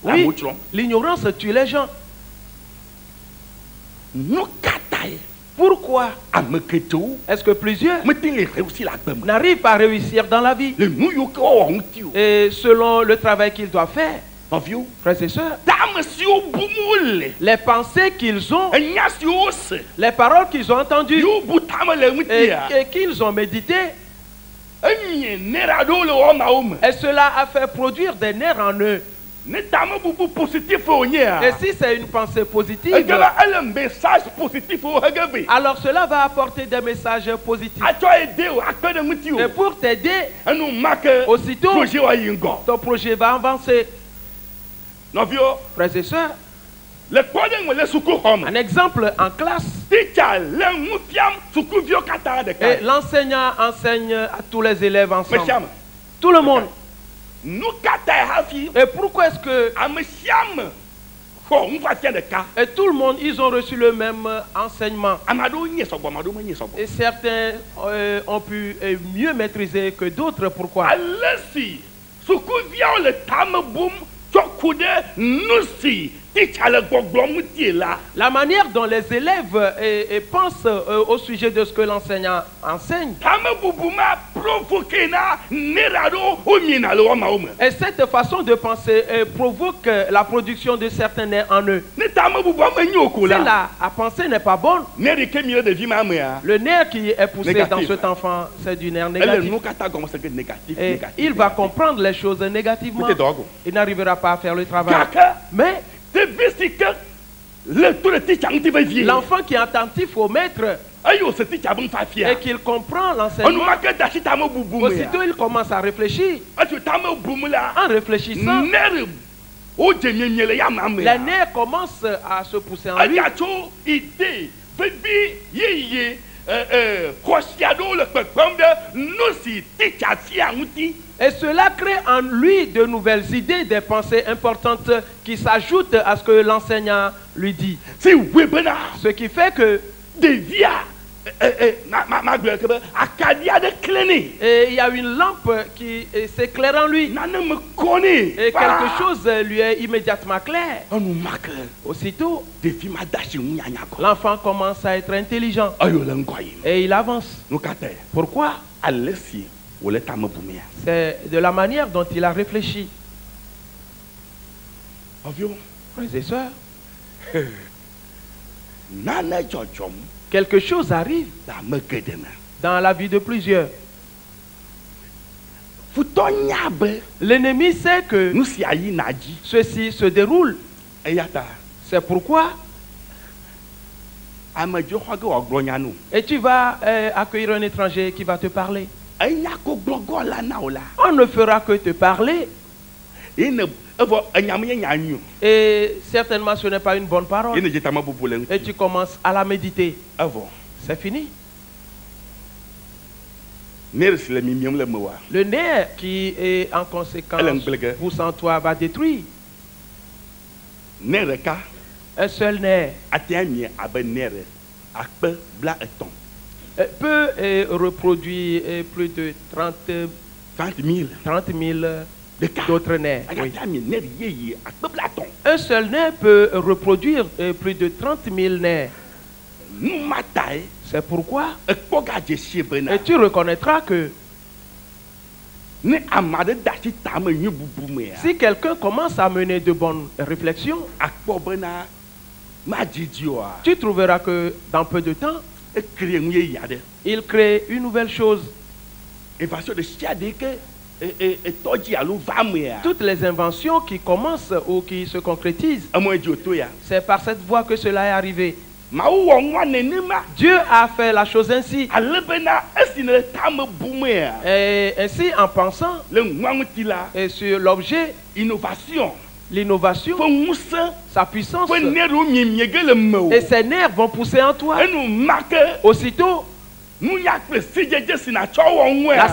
Speaker 2: Oui, l'ignorance tue les gens. Pourquoi est-ce que plusieurs n'arrivent pas à réussir dans la vie? Et selon le travail qu'ils doivent faire, frères et sœurs, les pensées qu'ils ont, les paroles qu'ils ont entendues et qu'ils ont méditées, et cela a fait produire des nerfs en eux. Et si c'est une pensée positive, alors cela va apporter des messages positifs. Et pour t'aider, aussitôt, ton projet va avancer. Frères et sœurs, un exemple en classe, et l'enseignant enseigne à tous les élèves ensemble. Tout le monde. Et pourquoi est-ce que et tout le monde, ils ont reçu le même enseignement. Et certains ont pu mieux maîtriser que d'autres. Pourquoi? La manière dont les élèves pensent au sujet de ce que l'enseignant enseigne. Et cette façon de penser provoque la production de certains nerfs en eux. Si la pensée n'est pas bonne, le nerf qui est poussé dans cet enfant, c'est du nerf négatif. Et il va comprendre les choses négativement. Il n'arrivera pas à faire le travail. Mais l'enfant qui est attentif au maître et qu'il comprend l'enseignement, aussitôt il commence à réfléchir. En réfléchissant, les nerfs commencent à se pousser en lui. Et cela crée en lui de nouvelles idées, des pensées importantes qui s'ajoutent à ce que l'enseignant lui dit. Ce qui fait que et il y a une lampe qui s'éclaire en lui. Et quelque chose lui est immédiatement clair. Aussitôt, l'enfant commence à être intelligent. Et il avance. Pourquoi? C'est de la manière dont il a réfléchi. Frères et sœurs, quelque chose arrive dans la vie de plusieurs. L'ennemi sait que ceci se déroule. C'est pourquoi et tu vas accueillir un étranger qui va te parler. On ne fera que te parler. Et certainement ce n'est pas une bonne parole. Et tu commences à la méditer. C'est fini. Le nerf qui est en conséquence pousse en toi va détruire. Un seul nerf peut reproduire plus de 30 000 d'autres nerfs. Oui. Un seul nerf peut reproduire plus de 30 000 nerfs. C'est pourquoi et tu reconnaîtras que si quelqu'un commence à mener de bonnes réflexions, tu trouveras que dans peu de temps, il crée une nouvelle chose. Toutes les inventions qui commencent ou qui se concrétisent, c'est par cette voie que cela est arrivé. Dieu a fait la chose ainsi. Et ainsi, en pensant et sur l'objet, l'innovation, sa puissance, et ses nerfs vont pousser en toi. Aussitôt, la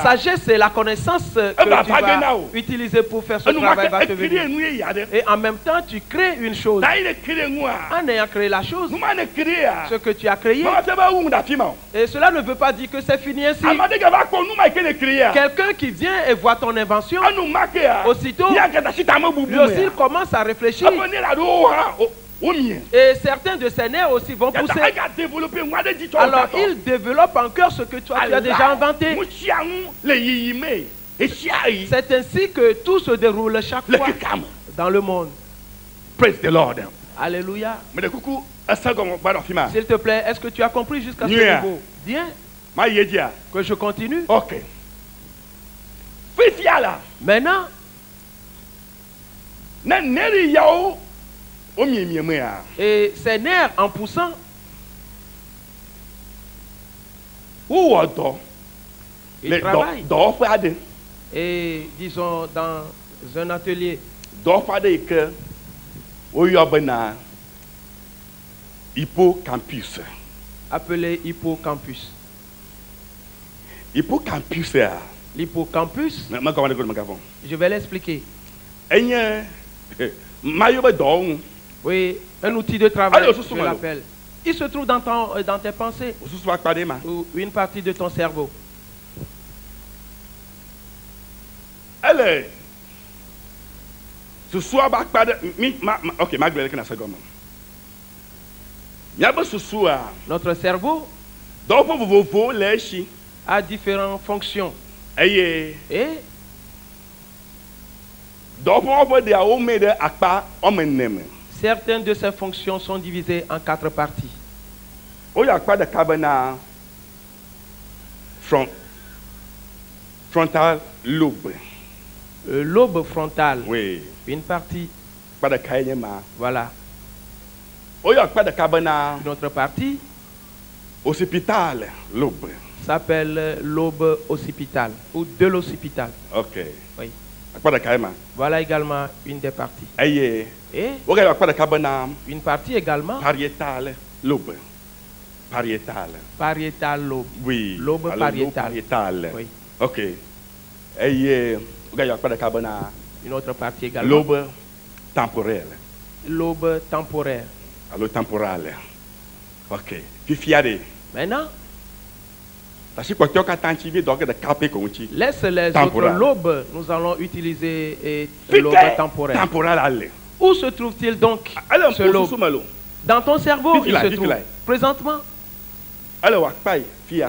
Speaker 2: sagesse et la connaissance que tu vas utiliser pour faire ce travail va te venir. Et en même temps, tu crées une chose. En ayant créé la chose, ce que tu as créé, et cela ne veut pas dire que c'est fini ainsi. Quelqu'un qui vient et voit ton invention, aussitôt, lui aussi il commence à réfléchir. Et certains de ces nerfs aussi vont pousser. Alors il développe encore ce que toi tu as déjà inventé. C'est ainsi que tout se déroule chaque fois dans le monde.
Speaker 3: Praise the Lord.
Speaker 2: Alléluia. S'il te plaît, est-ce que tu as compris jusqu'à ce niveau? Bien. Que je continue?
Speaker 3: Ok.
Speaker 2: Maintenant, et ces nerfs en poussant, ils travaillent. Et disons dans un atelier,
Speaker 3: hippocampus.
Speaker 2: Appelé hippocampus. L'hippocampus, je vais l'expliquer. Oui, un outil de travail, je l'appelle. Il se trouve dans tes pensées, ou une partie de ton cerveau. Notre cerveau a différentes fonctions. Et certaines de ces fonctions sont divisées en 4 parties.
Speaker 3: Frontal lobe.
Speaker 2: Lobe frontal.
Speaker 3: Oui.
Speaker 2: Une partie. Voilà. Une autre partie.
Speaker 3: Occipital lobe.
Speaker 2: S'appelle lobe occipital ou de l'occipital.
Speaker 3: Ok.
Speaker 2: Oui. Voilà également une des parties. Et une partie également.
Speaker 3: Pariétal lobe.
Speaker 2: Pariétal lobe.
Speaker 3: Oui.
Speaker 2: Lobe pariétal. Oui.
Speaker 3: Ok. Une
Speaker 2: autre partie également.
Speaker 3: Lobe temporel.
Speaker 2: Lobe temporaire.
Speaker 3: Alors temporal. Ok. Maintenant,
Speaker 2: laisse les autres lobes, nous allons utiliser le lobe temporaire. Où se trouve-t-il donc ce lobe? Dans ton cerveau, il se trouve présentement.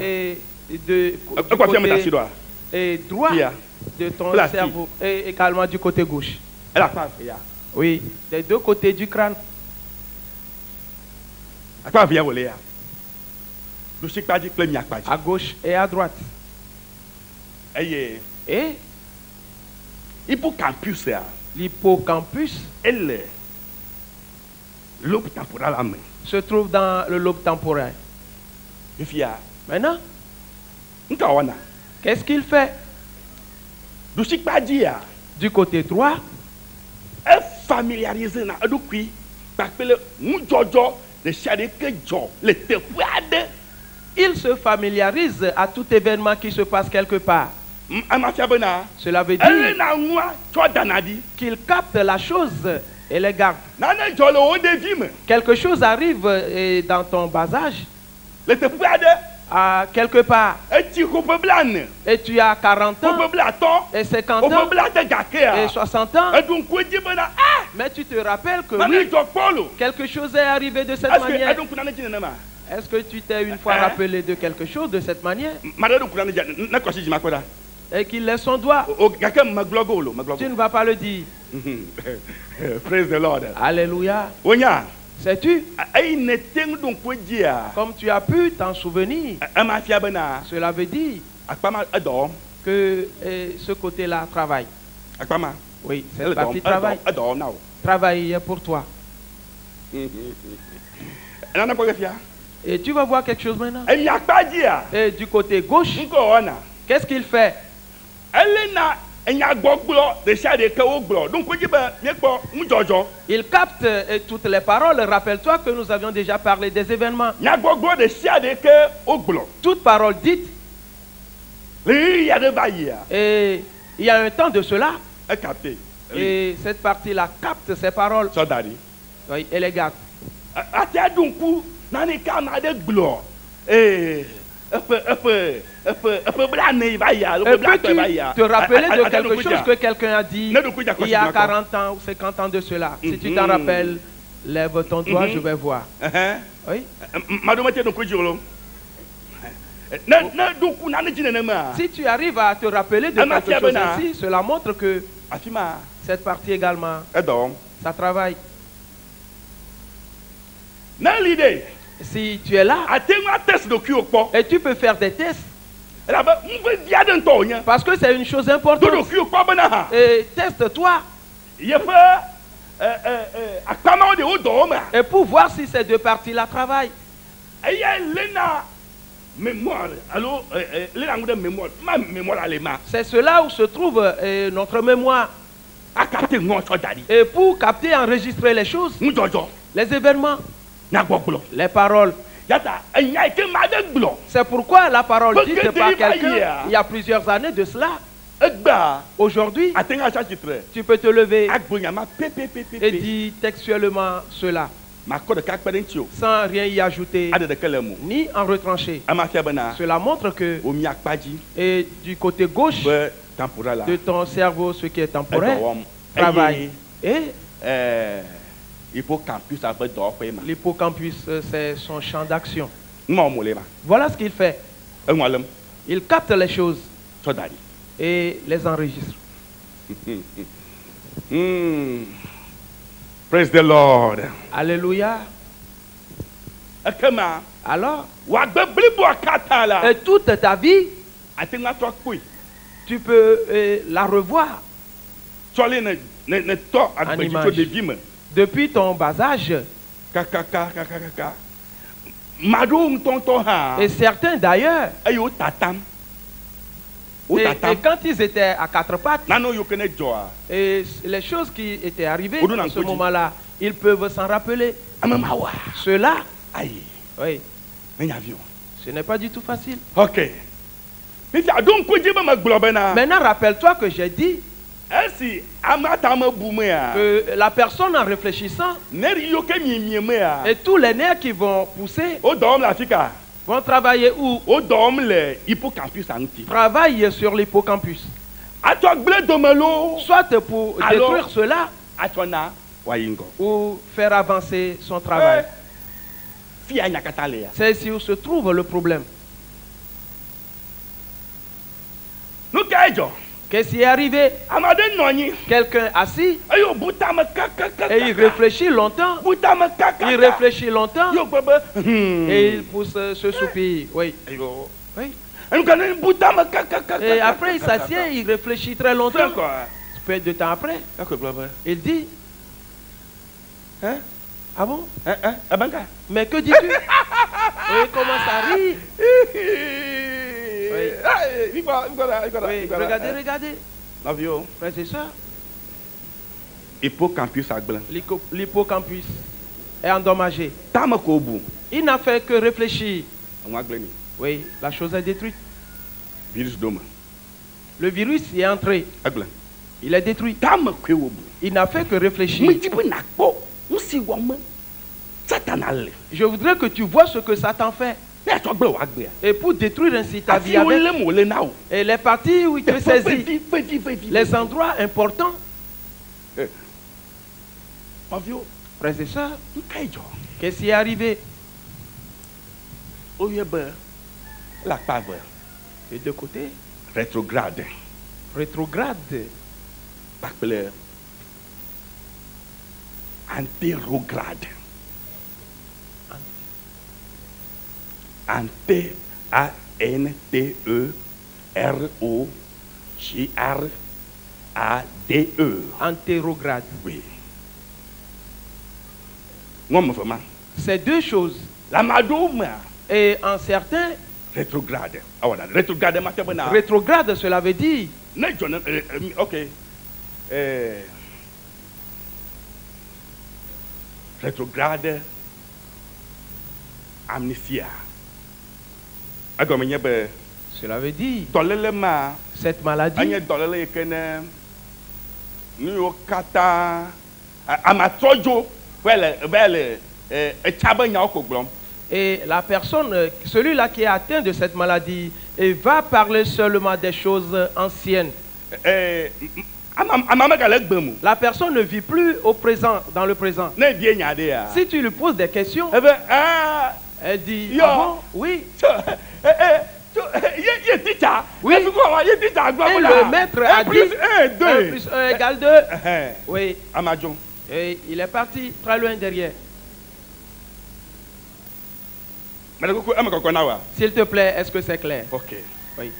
Speaker 2: Et du côté droit de ton cerveau et également du côté gauche. Oui, des deux côtés du crâne. À gauche et à droite. Et
Speaker 3: l'hippocampus
Speaker 2: se trouve dans le lobe temporaire. Maintenant, qu'est-ce qu'il fait? Du côté droit, il se familiarise à tout événement qui se passe quelque part. Cela veut dire qu'il capte la chose et les garde. Quelque chose arrive dans ton bas âge À quelque part. Et tu as 40 ans, et 50 ans, et 60 ans. Mais tu te rappelles que oui, quelque chose est arrivé de cette manière. Est-ce que tu t'es une fois rappelé de quelque chose de cette manière? Et qu'il laisse son doigt. Tu ne vas pas le dire.
Speaker 3: Praise the Lord.
Speaker 2: Alléluia. Sais-tu? Comme tu as pu t'en souvenir, cela veut dire que ce côté-là travaille. Oui, cette partie travaille. Travaille pour toi. Et tu vas voir quelque chose maintenant. Et du côté gauche, qu'est-ce qu'il fait? Il capte toutes les paroles. Rappelle-toi que nous avions déjà parlé des événements. Toute parole dite. Et il y a un temps de cela. Et cette partie-là capte ces paroles. Oui, et les garde. Et peux-tu te rappeler de quelque chose que quelqu'un a dit il y a 40 ans ou 50 ans de cela? Si tu t'en rappelles, lève ton doigt, je vais voir. Oui? Si tu arrives à te rappeler de quelque chose ainsi, cela montre que cette partie également, ça travaille. Si tu es là, et tu peux faire des tests, parce que c'est une chose importante. Et teste-toi. Et pour voir si ces deux parties-là travaillent. C'est cela où se trouve notre mémoire. Et pour capter et enregistrer les choses, les événements, les paroles. C'est pourquoi la parole dite par quelqu'un il y a plusieurs années de cela. Aujourd'hui, tu peux te lever et dire textuellement cela, sans rien y ajouter, ni en retrancher. Cela montre que et du côté gauche de ton cerveau, ce qui est temporaire, travaille. Et l'hippocampus, c'est son champ d'action. Voilà ce qu'il fait. Il capte les choses et les enregistre.
Speaker 3: Praise the Lord.
Speaker 2: Alléluia. Alors, et toute ta vie, tu peux la revoir en image. Depuis ton bas âge. Et certains d'ailleurs. Et quand ils étaient à quatre pattes, et les choses qui étaient arrivées à ce moment-là, ils peuvent s'en rappeler. Cela, oui, ce n'est pas du tout facile.
Speaker 3: Ok.
Speaker 2: Maintenant, rappelle-toi que j'ai dit que la personne en réfléchissant, et tous les nerfs qui vont pousser, vont travailler où? Travaille sur l'hippocampus. Soit pour détruire cela, ou faire avancer son travail. C'est ici où se trouve le problème. Qu'est-ce qui est arrivé? Quelqu'un assis et il réfléchit longtemps. Il réfléchit longtemps et il pousse ce soupir. Oui. Oui. Et après il s'assied, il réfléchit très longtemps. Peu de temps après, il dit, ah bon? Mais que dis-tu? Et il commence à rire. Oui. Oui. Regardez. Frères et sœurs. L'hippocampus est endommagé. Il n'a fait que réfléchir. Oui, la chose est détruite. Le virus y est entré. Il est détruit. Il n'a fait que réfléchir. Je voudrais que tu vois ce que Satan fait. Et pour détruire ainsi ta vie avec, et les parties où il te saisit, les endroits importants, frères et sœurs, qu'est-ce qui est arrivé? Et de côté,
Speaker 3: rétrograde. Antérograde. Antérograde.
Speaker 2: Antérograde.
Speaker 3: Oui.
Speaker 2: C'est deux choses. Et en certains,
Speaker 3: rétrograde.
Speaker 2: Rétrograde, cela veut dire.
Speaker 3: Ok. Rétrograde. Amnesia.
Speaker 2: Cela veut dire. Cette maladie. Et la personne, celui-là qui est atteint de cette maladie, va parler seulement des choses anciennes. La personne ne vit plus au présent, dans le présent. Si tu lui poses des questions, elle dit, ah bon, oui. Oui. Et le maître a dit 1 plus 1 égale 2. Oui. Et il est parti très loin derrière. S'il te plaît, est-ce que c'est clair?
Speaker 3: Ok.
Speaker 2: Oui.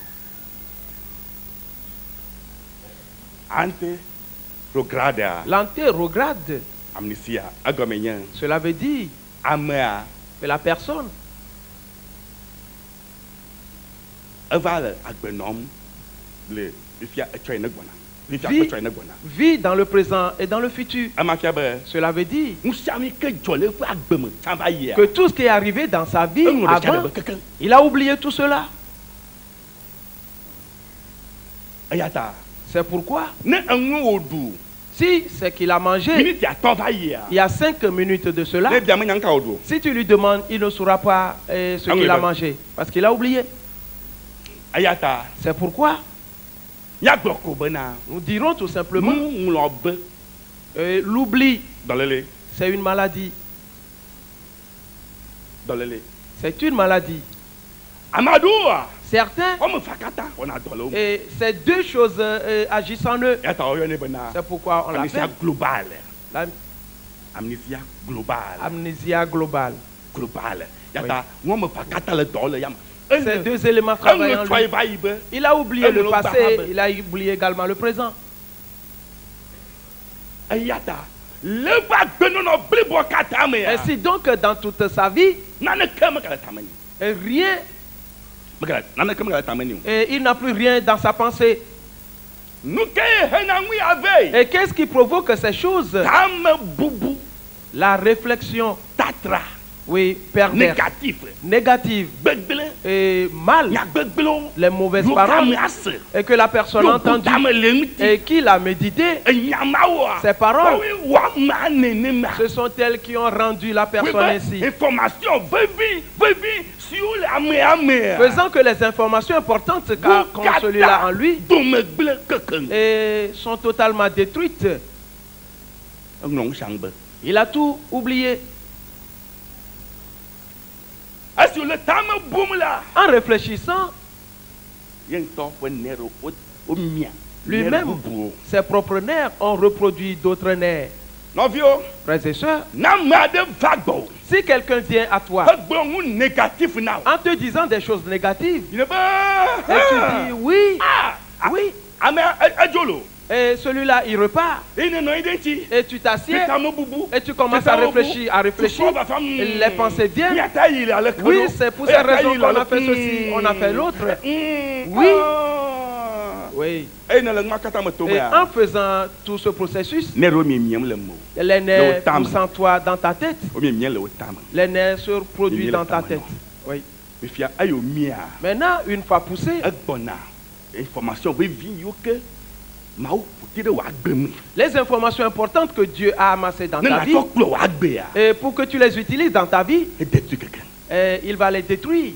Speaker 2: L'antérograde.
Speaker 3: Amnesia.
Speaker 2: Cela veut dire que la personne vit dans le présent et dans le futur. Cela veut dire que tout ce qui est arrivé dans sa vie avant, il a oublié tout cela. C'est pourquoi, si c'est qu'il a mangé il y a 5 minutes de cela, si tu lui demandes, il ne saura pas ce qu'il a mangé, parce qu'il a oublié. C'est pourquoi nous dirons tout simplement l'oubli, c'est une maladie. C'est une maladie. Certains, et ces deux choses agissent en eux. C'est pourquoi on l'appelle
Speaker 3: amnésia globale.
Speaker 2: Amnésia globale.
Speaker 3: Oui.
Speaker 2: Ces deux éléments travaillent en lui. Il a oublié le passé, il a oublié également le présent. Ainsi donc, dans toute sa vie, rien, et il n'a plus rien dans sa pensée. Et qu'est-ce qui provoque ces choses? La réflexion. Oui, perverse, négative et mal, les mauvaises paroles, et que la personne a entendu et qu'il a médité, ces paroles, ce sont elles qui ont rendu la personne ainsi. Faisant que les informations importantes qu'ont celui-là en lui et sont totalement détruites. Il a tout oublié. En réfléchissant, lui-même, ses propres nerfs ont reproduit d'autres nerfs. Frères et sœurs, si quelqu'un vient à toi en te disant des choses négatives, et tu dis oui, oui, et celui-là il repart, et tu t'assieds, et tu commences à réfléchir, les pensées viennent. Oui, c'est pour cette raison qu'on a fait ceci, on a fait l'autre. Oui. Oui. Et en faisant tout ce processus, les nerfs poussent en toi dans ta tête. Les nerfs se produisent dans ta tête. Oui. Maintenant, une fois poussé, les informations importantes que Dieu a amassées dans ta vie, et pour que tu les utilises dans ta vie, il va les détruire.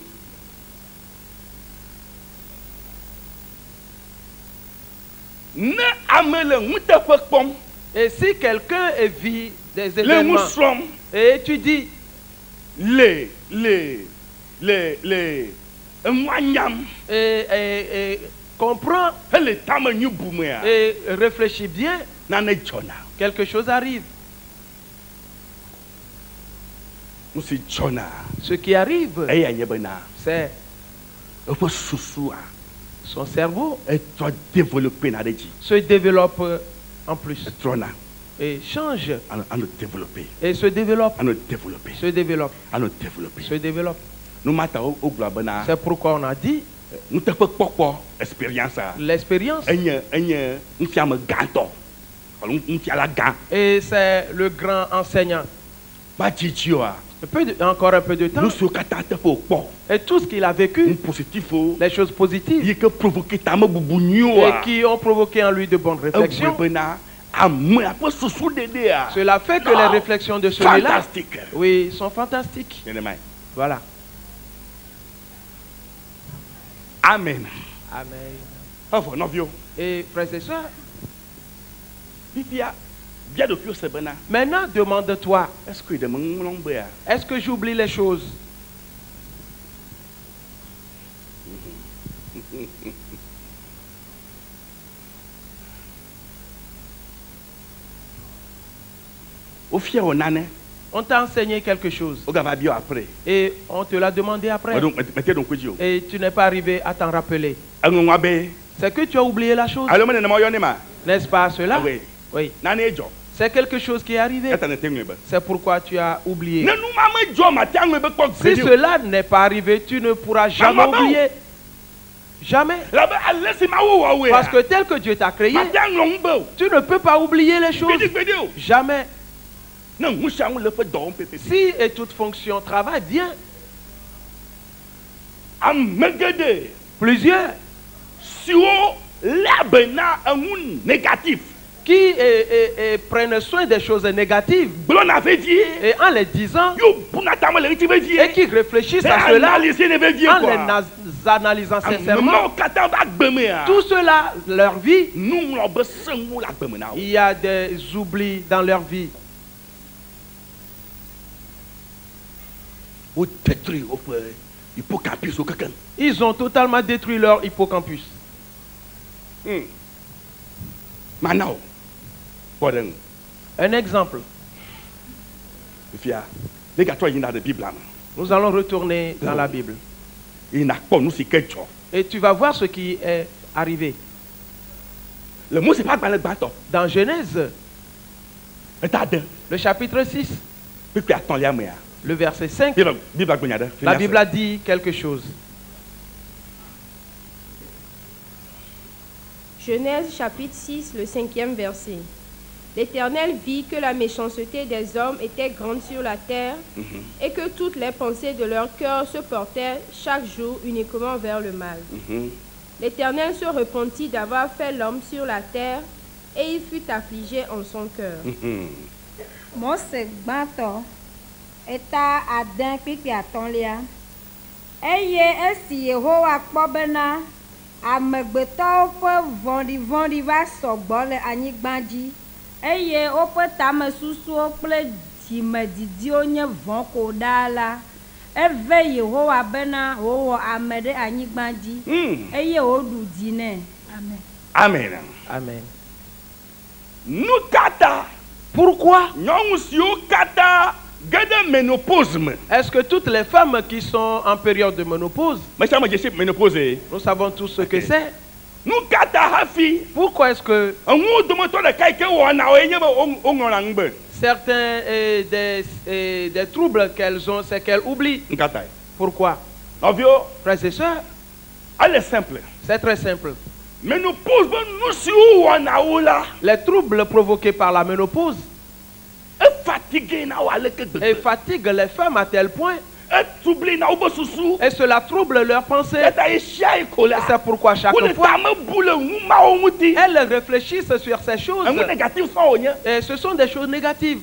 Speaker 2: Et si quelqu'un vit des événements et tu dis et comprends et réfléchis bien, quelque chose arrive. Ce qui arrive, c'est son cerveau se développe en plus et change et se développe, se développe, se développe. C'est pourquoi on a dit l'expérience, et c'est le grand enseignant. Encore un peu de temps, et tout ce qu'il a vécu, les choses positives, et qui ont provoqué en lui de bonnes réflexions, cela fait que les réflexions de celui-là, oui, sont fantastiques. Voilà.
Speaker 3: Amen.
Speaker 2: Amen. Et frères et sœurs, maintenant demande-toi, est-ce que j'oublie les choses? On t'a enseigné quelque chose et on te l'a demandé après et tu n'es pas arrivé à t'en rappeler. C'est que tu as oublié la chose. N'est-ce pas cela? Oui. C'est quelque chose qui est arrivé. C'est pourquoi tu as oublié. Si cela n'est pas arrivé, tu ne pourras jamais oublier. Jamais. Parce que tel que Dieu t'a créé, tu ne peux pas oublier les choses. Jamais. Si et toute fonction travaille bien, plusieurs qui prennent soin des choses négatives et en les disant et qui réfléchissent à cela en les analysant sincèrement, tout cela, leur vie, il y a des oublis dans leur vie. Ils ont totalement détruit leur hippocampus. Un exemple. Nous allons retourner dans la Bible. Et tu vas voir ce qui est arrivé. Dans Genèse, le chapitre 6, le verset 5, la Bible a dit quelque chose.
Speaker 4: Genèse chapitre 6, le 5e verset. L'Éternel vit que la méchanceté des hommes était grande sur la terre et que toutes les pensées de leur cœur se portaient chaque jour uniquement vers le mal. L'Éternel se repentit d'avoir fait l'homme sur la terre et il fut affligé en son cœur.
Speaker 5: Mose gbanto eta adan pipi atonlia eye esi Yehowa kpɔ bena amegbetɔwo ƒe vɔ̃ɖivɔ̃ɖi va sɔgbɔ le anyigba dzi eye woƒe tamesusuwo kple dzimedidiwo nye vɔ̃ ko ɖaa la, eve Yehowa bena wòwɔ ame ɖe anyigba dzi eye wòɖu dzi nɛ.
Speaker 3: Amen.
Speaker 2: Amen.
Speaker 3: Nous kata.
Speaker 2: Pourquoi?
Speaker 3: Est-ce
Speaker 2: que toutes les femmes qui sont en période de ménopause, nous savons tous ce que c'est? Pourquoi est-ce que certains des troubles qu'elles ont, c'est qu'elles oublient? Pourquoi? Frères et sœurs, c'est très simple. Les troubles provoqués par la ménopause et fatiguent les femmes à tel point Et cela trouble leurs pensées. C'est pourquoi chaque fois, elles réfléchissent sur ces choses. Et ce sont des choses négatives.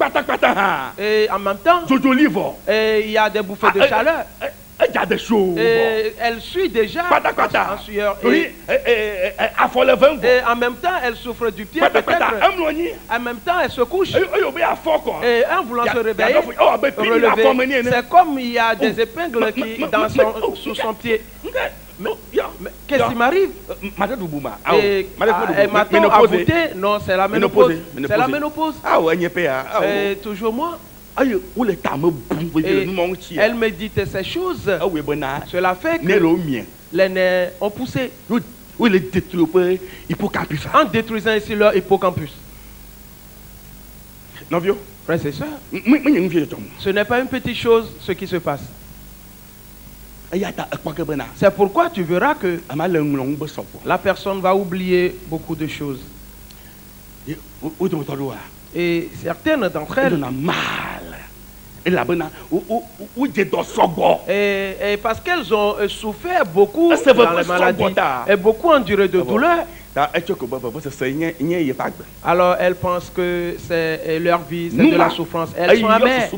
Speaker 2: Et en même temps, il y a des bouffées de chaleur. Et elle suit déjà en sueur. Et en même temps, elle souffre du pied peut-être. En même temps, elle se couche. Et en voulant se réveiller, relever, c'est comme il y a des épingles sous son pied. Mais qu'est-ce qui m'arrive? Et maintenant à voûter, non, c'est la ménopause. C'est la ménopause. Et toujours moi. Et elle médite ces choses. Cela fait que les nerfs ont poussé en détruisant ici leur hippocampus. Frères et sœurs, ce n'est pas une petite chose ce qui se passe. C'est pourquoi tu verras que la personne va oublier beaucoup de choses. Et certaines d'entre elles, et parce qu'elles ont souffert beaucoup dans les maladies et beaucoup enduré de douleurs, alors elles pensent que c'est leur vie, c'est de la souffrance. Elles sont amères.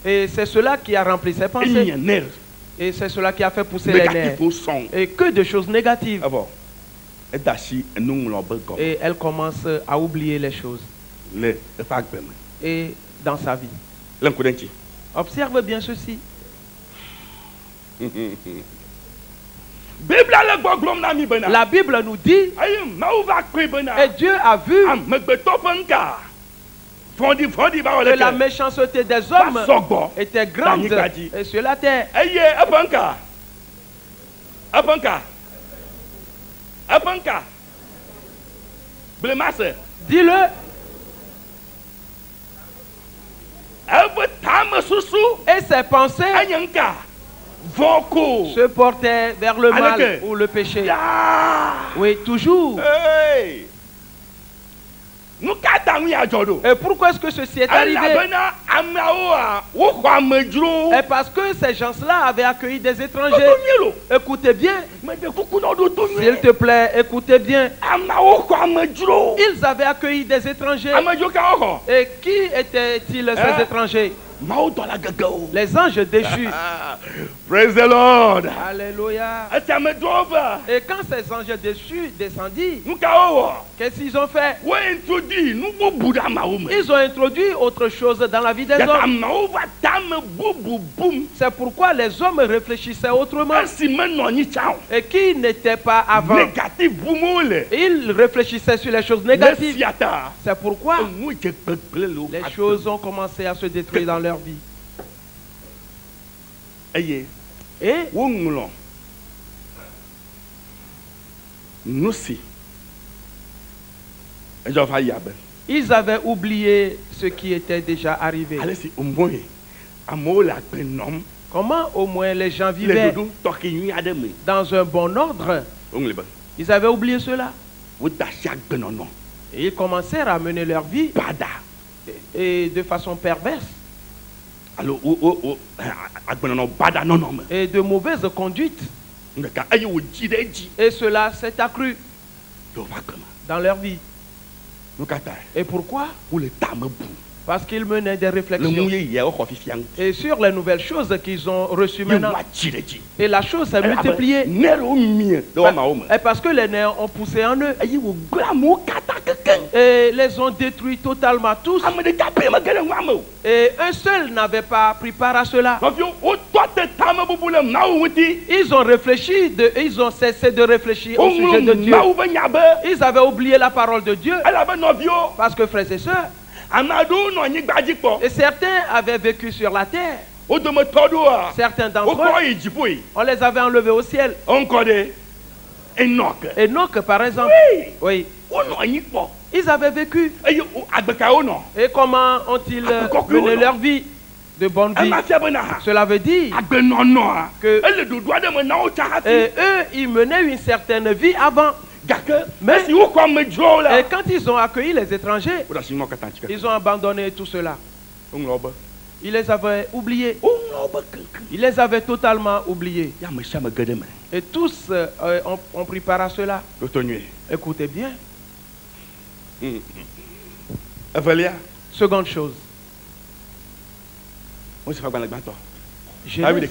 Speaker 2: Et c'est cela qui a rempli ses pensées. Et c'est cela qui a fait pousser les nerfs. Et que de choses négatives. Et elle commence à oublier les choses. Et dans sa vie. Observe bien ceci. La Bible nous dit, et Dieu a vu que la méchanceté des hommes était grande et sur la terre. Dis-le. Et ses pensées se portaient vers le mal ou le péché. Oui, toujours. Et pourquoi est-ce que ceci est arrivé? Et parce que ces gens-là avaient accueilli des étrangers. Écoutez bien. S'il te plaît, écoutez bien. Ils avaient accueilli des étrangers. Et qui étaient-ils ces étrangers? Les anges déchus.
Speaker 3: Praise the Lord.
Speaker 2: Alléluia. Et quand ces anges déchus descendirent, qu'est-ce qu'ils ont fait? Ils ont introduit autre chose dans la vie des hommes. C'est pourquoi les hommes réfléchissaient autrement. Et qui n'était pas avant. Ils réfléchissaient sur les choses négatives. C'est pourquoi les choses ont commencé à se détruire dans leur vie. Et ils avaient oublié ce qui était déjà arrivé. Comment au moins les gens vivaient dans un bon ordre? Ils avaient oublié cela. Et ils commencèrent à mener leur vie et de façon perverse. Et de mauvaise conduite. Et cela s'est accru dans leur vie. Et pourquoi? Parce qu'ils menaient des réflexions. Et sur les nouvelles choses qu'ils ont reçues maintenant. Et la chose s'est multipliée. Et parce que les nerfs ont poussé en eux. Et les ont détruits totalement tous. Et un seul n'avait pas pris part à cela. Ils ont réfléchi, ils ont cessé de réfléchir au sujet de Dieu. Ils avaient oublié la parole de Dieu. Parce que frères et sœurs, et certains avaient vécu sur la terre. Certains d'entre eux, on les avait enlevés au ciel. Enoch, par exemple. Oui. Ils avaient vécu. Et comment ont-ils mené leur vie? De bonne vie. Cela veut dire que eux, ils menaient une certaine vie avant. Mais et quand ils ont accueilli les étrangers, ils ont abandonné tout cela. Ils les avaient oubliés. Il les avait totalement oubliés. Et tous ont pris part à cela. Écoutez bien. Seconde chose. Genèse,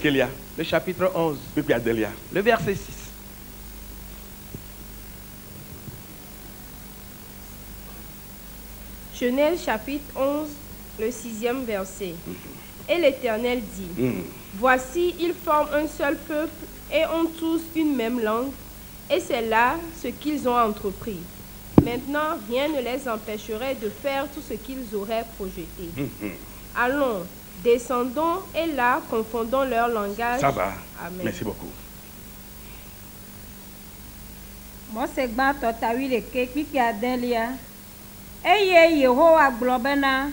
Speaker 2: le chapitre 11, le verset 6.
Speaker 4: Genèse chapitre 11, le 6e verset. Et l'Éternel dit, voici, ils forment un seul peuple et ont tous une même langue, et c'est là ce qu'ils ont entrepris. Maintenant, rien ne les empêcherait de faire tout ce qu'ils auraient projeté. Allons, descendons et là, confondons leur langage.
Speaker 3: Ça va.
Speaker 4: Amen.
Speaker 3: Merci beaucoup.
Speaker 5: Moi, c'est grand totawi le kéki qui a delia. Eye Yehowa globena.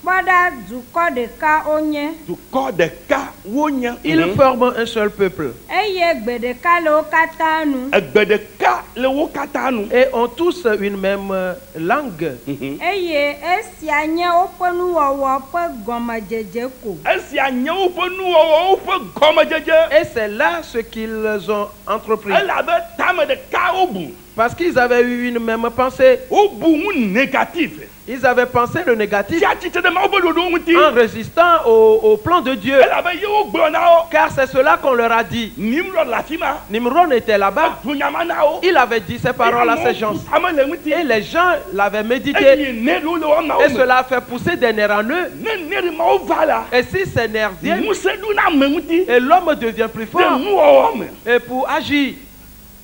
Speaker 5: Bada du corps de ka onye.
Speaker 3: Du corps de ka onye.
Speaker 2: Ils forment un seul peuple.
Speaker 5: Eye gbe de ka le okatanu.
Speaker 3: Gbe de ka le okatanu.
Speaker 2: Et ont tous une même langue.
Speaker 5: Eye esianye openu wowo pe gomajeje ko.
Speaker 3: Esianye openu wowo pe gomajeje.
Speaker 2: Et c'est là ce qu'ils ont entrepris.
Speaker 3: Elle avait tame de ka obu.
Speaker 2: Parce qu'ils avaient eu une même pensée.
Speaker 3: Négatif.
Speaker 2: Ils avaient pensé le négatif en résistant au plan de Dieu. Car c'est cela qu'on leur a dit. Nimrod était là-bas. Il avait dit ces paroles à ces gens. Et les gens l'avaient médité. Et cela a fait pousser des nerfs en eux. Et si ces nerfs viennent, et l'homme devient plus fort. Et pour agir,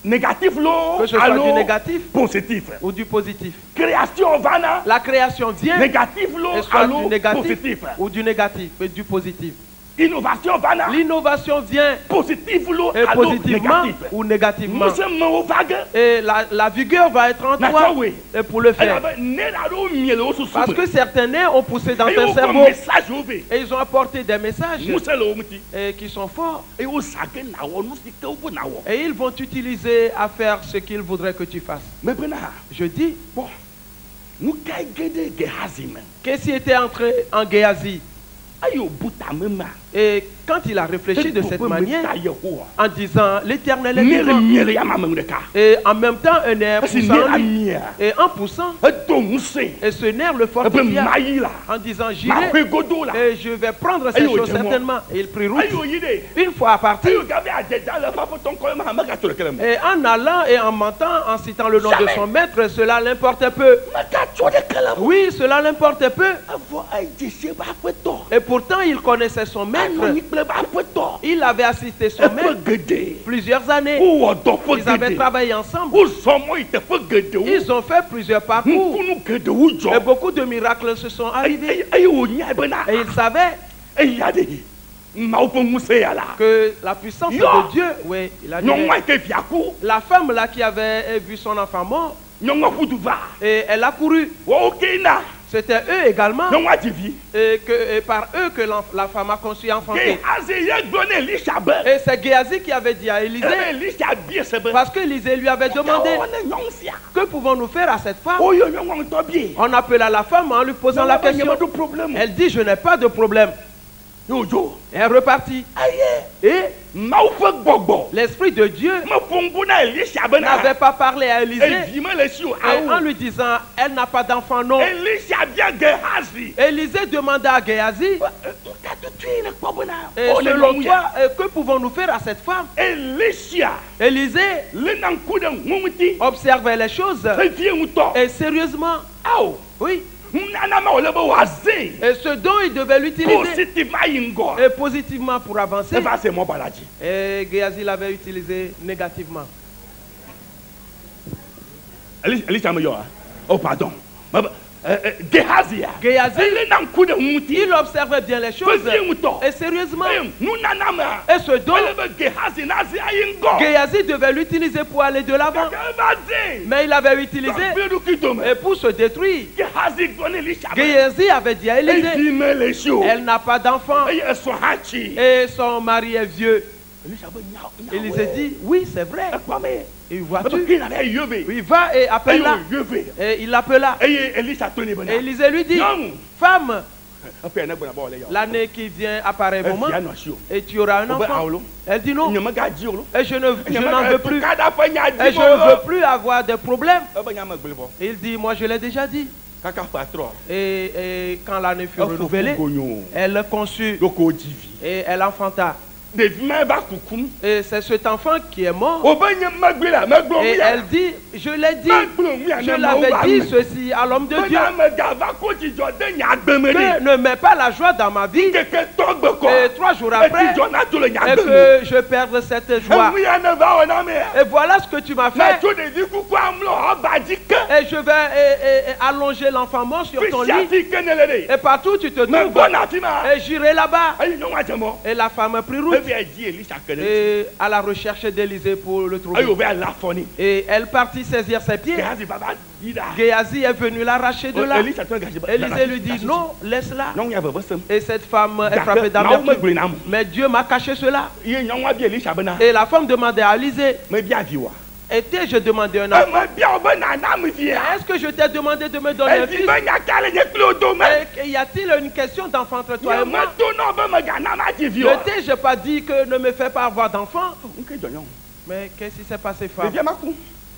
Speaker 3: négatif
Speaker 2: que ce soit du négatif
Speaker 3: positif
Speaker 2: ou du positif.
Speaker 3: Création vana.
Speaker 2: La création vient
Speaker 3: négatif
Speaker 2: et soit du négatif positif. Ou du négatif et du positif.
Speaker 3: Innovation vana.
Speaker 2: L'innovation vient positif et positivement négatif. Ou négativement. Et la vigueur va être en toi et pour le faire. Parce que certains nez ont poussé dans ton cerveau et ils ont apporté des messages et qui sont forts. Et ils vont t'utiliser à faire ce qu'ils voudraient que tu fasses. Je dis, bon, qu'est-ce qui était entré en Géasi? Et quand il a réfléchi de cette manière, en disant l'Éternel est vivant, et en même temps un nerf poussant en lui, et en poussant, et ce nerf le fortifia, en disant j'irai et je vais prendre ces choses certainement. Et il prit route. Une fois à partir, et en allant et en mentant, en citant le nom de son maître, cela l'importait peu. Oui, cela l'importait peu. Et pourtant il connaissait son maître. Il avait assisté son maître plusieurs années. Ils avaient travaillé ensemble. Ils ont fait plusieurs parcours. Et beaucoup de miracles se sont arrivés. Et ils savaient que la puissance de Dieu, oui, il a dit, la femme là qui avait vu son enfant mort, et elle a couru. C'était eux également, et par eux que la femme a conçu et enfanté. Et c'est Géasi qui avait dit à Élisée, parce que Élisée lui avait demandé, que pouvons-nous faire à cette femme? On appela la femme en lui posant la question. Elle dit, je n'ai pas de problème. Et elle est repartie. Et l'Esprit de Dieu n'avait pas parlé à Élisée en lui disant, elle n'a pas d'enfant, non. Élisée demanda à Géasi, et selon toi, que pouvons-nous faire à cette femme? Élisée observait les choses et sérieusement. Oui. Et ce dont il devait l'utiliser et positivement pour avancer, et Géasi l'avait utilisé négativement.
Speaker 3: Oh pardon. Géasi,
Speaker 2: il observait bien les choses et sérieusement. Et ce don, Géasi devait l'utiliser pour aller de l'avant. Mais il avait utilisé et pour se détruire. Géasi avait dit à Élisée, elle n'a pas d'enfant et son mari est vieux. Élisée dit, oui c'est vrai. Et vois-tu, il va et appelle là. Et il l'appela. Et Élisée lui dit, femme, L'année qui vient apparemment, et tu auras un enfant. Elle dit non. Et je n'en veux plus. Et je ne veux plus avoir de problèmes. Il dit, moi je l'ai déjà dit. Et quand l'année fut renouvelée, elle conçut et elle enfanta. Et c'est cet enfant qui est mort. Et elle dit, je l'ai dit, je l'avais dit ceci à l'homme de Dieu, que ne mets pas la joie dans ma vie. Et 3 jours après, et que je perde cette joie. Et voilà ce que tu m'as fait. Et je vais allonger l'enfant mort sur ton lit. Et partout tu te trouves. Et j'irai là-bas. Et la femme a pris route. Et à la recherche d'Élisée pour le trouver. Et elle partit saisir ses pieds. Géasi est venu l'arracher de là. Élisée lui dit non, laisse-la. Et cette femme est frappée d'amertume. Mais Dieu m'a caché cela. Et la femme demandait à Élisée, je demandais un enfant. Est-ce que je t'ai demandé de me donner un fils? Et y a-t-il une question d'enfant entre toi et moi? Ne t'ai-je pas dit que ne me fais pas avoir d'enfant? Mais qu'est-ce qui s'est passé, femme?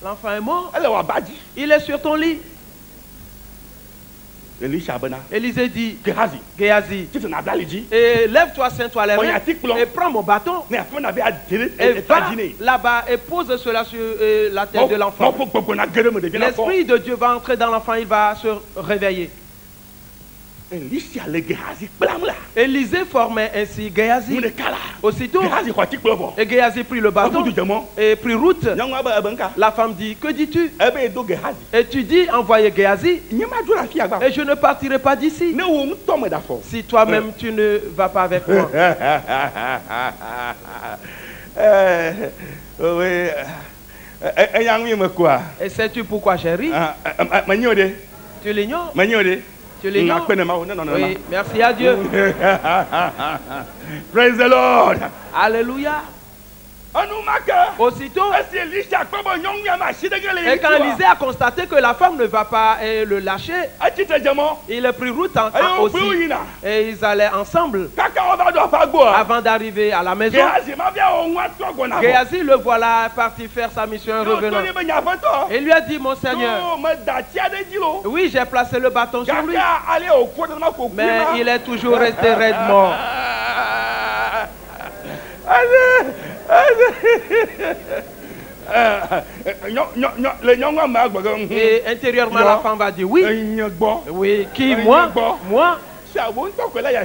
Speaker 2: L'enfant est mort. Il est sur ton lit. Élisée dit, Géasi, et lève-toi, ceins-toi les reins, et prends mon bâton, et va là-bas et pose cela sur la tête de l'enfant. L'Esprit de Dieu va entrer dans l'enfant, il va se réveiller. Élisée formait ainsi Géasi. Aussitôt, et Géasi prit le bâton et prit route. La femme dit, que dis-tu? Et tu dis, envoyez Géasi, et je ne partirai pas d'ici si toi-même tu ne vas pas avec moi. Et sais-tu pourquoi j'ai ri? Tu l'ignores? Tu l'ignores? Oui, merci à Dieu.
Speaker 3: Praise the Lord.
Speaker 2: Alléluia. Aussitôt, et quand Élisée a constaté que la femme ne va pas le lâcher, il a pris route aussi. Et ils allaient ensemble. Avant d'arriver à la maison, Géasi le voilà parti faire sa mission revenant. Il lui a dit, mon Seigneur, oui, j'ai placé le bâton sur lui, mais il est toujours resté raide mort. Et intérieurement la femme va dire oui. Oui, qui? Moi? Moi?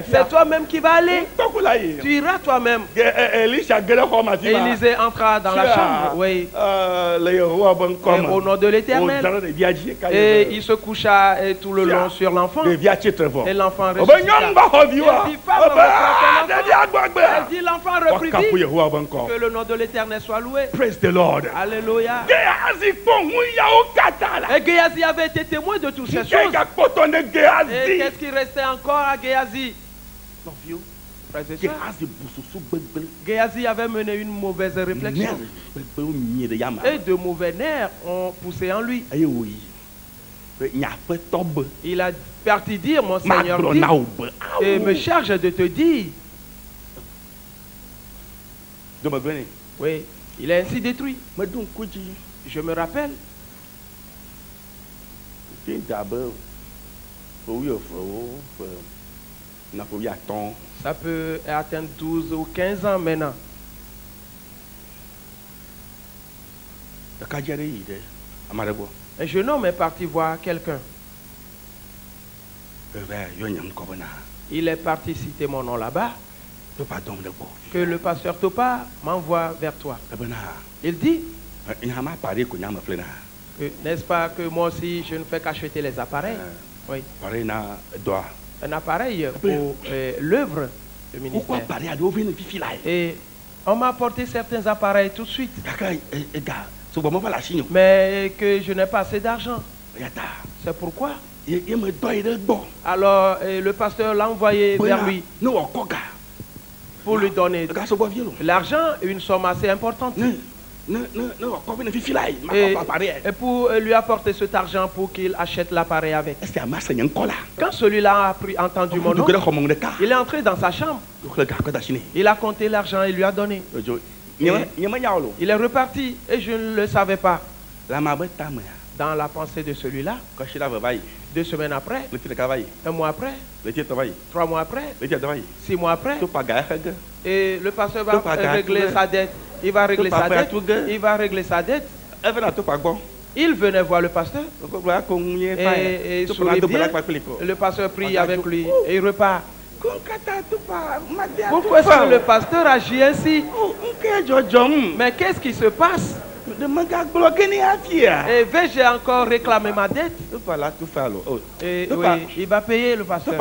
Speaker 2: C'est toi-même qui va aller. Tu iras toi-même. Élisée entra dans la chambre. Oui. Au nom de l'Éternel. Et il se coucha tout le long sur l'enfant. Et l'enfant ressuscita. Elle dit, l'enfant reprit. Que le nom de l'Éternel soit loué.
Speaker 3: Praise the Lord.
Speaker 2: Alléluia. Et Géasi avait été témoin de toutes ces choses. Et qu'est-ce qui restait encore à Géasi? Géasi avait mené une mauvaise réflexion. Et de mauvais nerfs ont poussé en lui. Il a parti dire, mon Seigneur dit, et me charge de te dire. Oui, il est ainsi détruit. Je me rappelle. Ça peut atteindre 12 ou 15 ans maintenant. Un jeune homme est parti voir quelqu'un. Il est parti citer mon nom là-bas. Que le pasteur Topa m'envoie vers toi. Il dit, n'est-ce pas que moi aussi je ne fais qu'acheter les appareils? Oui. Un appareil pour l'œuvre du ministère. Et on m'a apporté certains appareils tout de suite. Mais que je n'ai pas assez d'argent. C'est pourquoi. Alors le pasteur l'a envoyé vers lui pour lui donner l'argent, une somme assez importante. Et pour lui apporter cet argent pour qu'il achète l'appareil avec. Quand celui-là a entendu mon nom, il est entré dans sa chambre. Il a compté l'argent et lui a donné. Il est reparti et je ne le savais pas. Dans la pensée de celui-là, 2 semaines après, 1 mois après, 3 mois après, 6 mois après, et le pasteur va régler sa dette. Il va régler sa dette. Il va régler sa dette. Il venait voir le pasteur et sourit bien. Le pasteur prie avec lui et il repart. Pourquoi est-ce que le pasteur agit ainsi? Mais qu'est-ce qui se passe? Et vais-je encore réclamer ma dette? Et oui, il va payer le pasteur.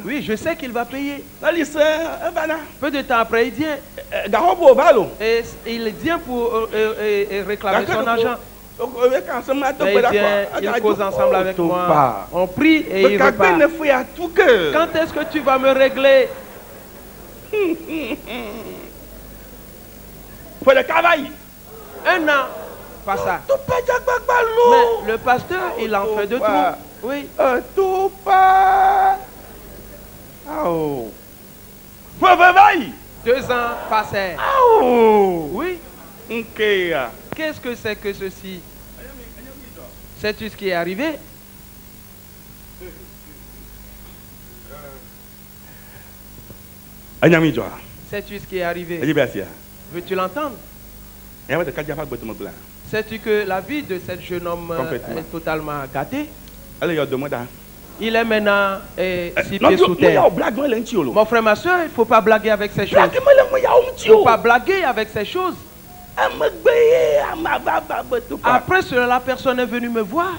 Speaker 2: Oui, je sais qu'il va payer. Peu de temps après, il vient. Et il vient pour réclamer son argent. Et il vient, il cause ensemble avec moi. On prie et il repart. Quand est-ce que tu vas me régler?
Speaker 3: Pour le travail.
Speaker 2: 1 an, pas ça. Mais le pasteur, il en fait de tout. Oui. 2 ans passèrent. Oui. Qu'est-ce que c'est que ceci? Sais-tu ce qui est arrivé? Sais-tu ce qui est arrivé? Veux-tu l'entendre? Sais-tu que la vie de ce jeune homme est totalement gâtée? Il est maintenant 6 pieds sous terre. Mon frère, ma soeur, il ne faut pas blaguer avec ces choses. Il ne faut pas blaguer avec ces choses. Après cela, la personne est venue me voir.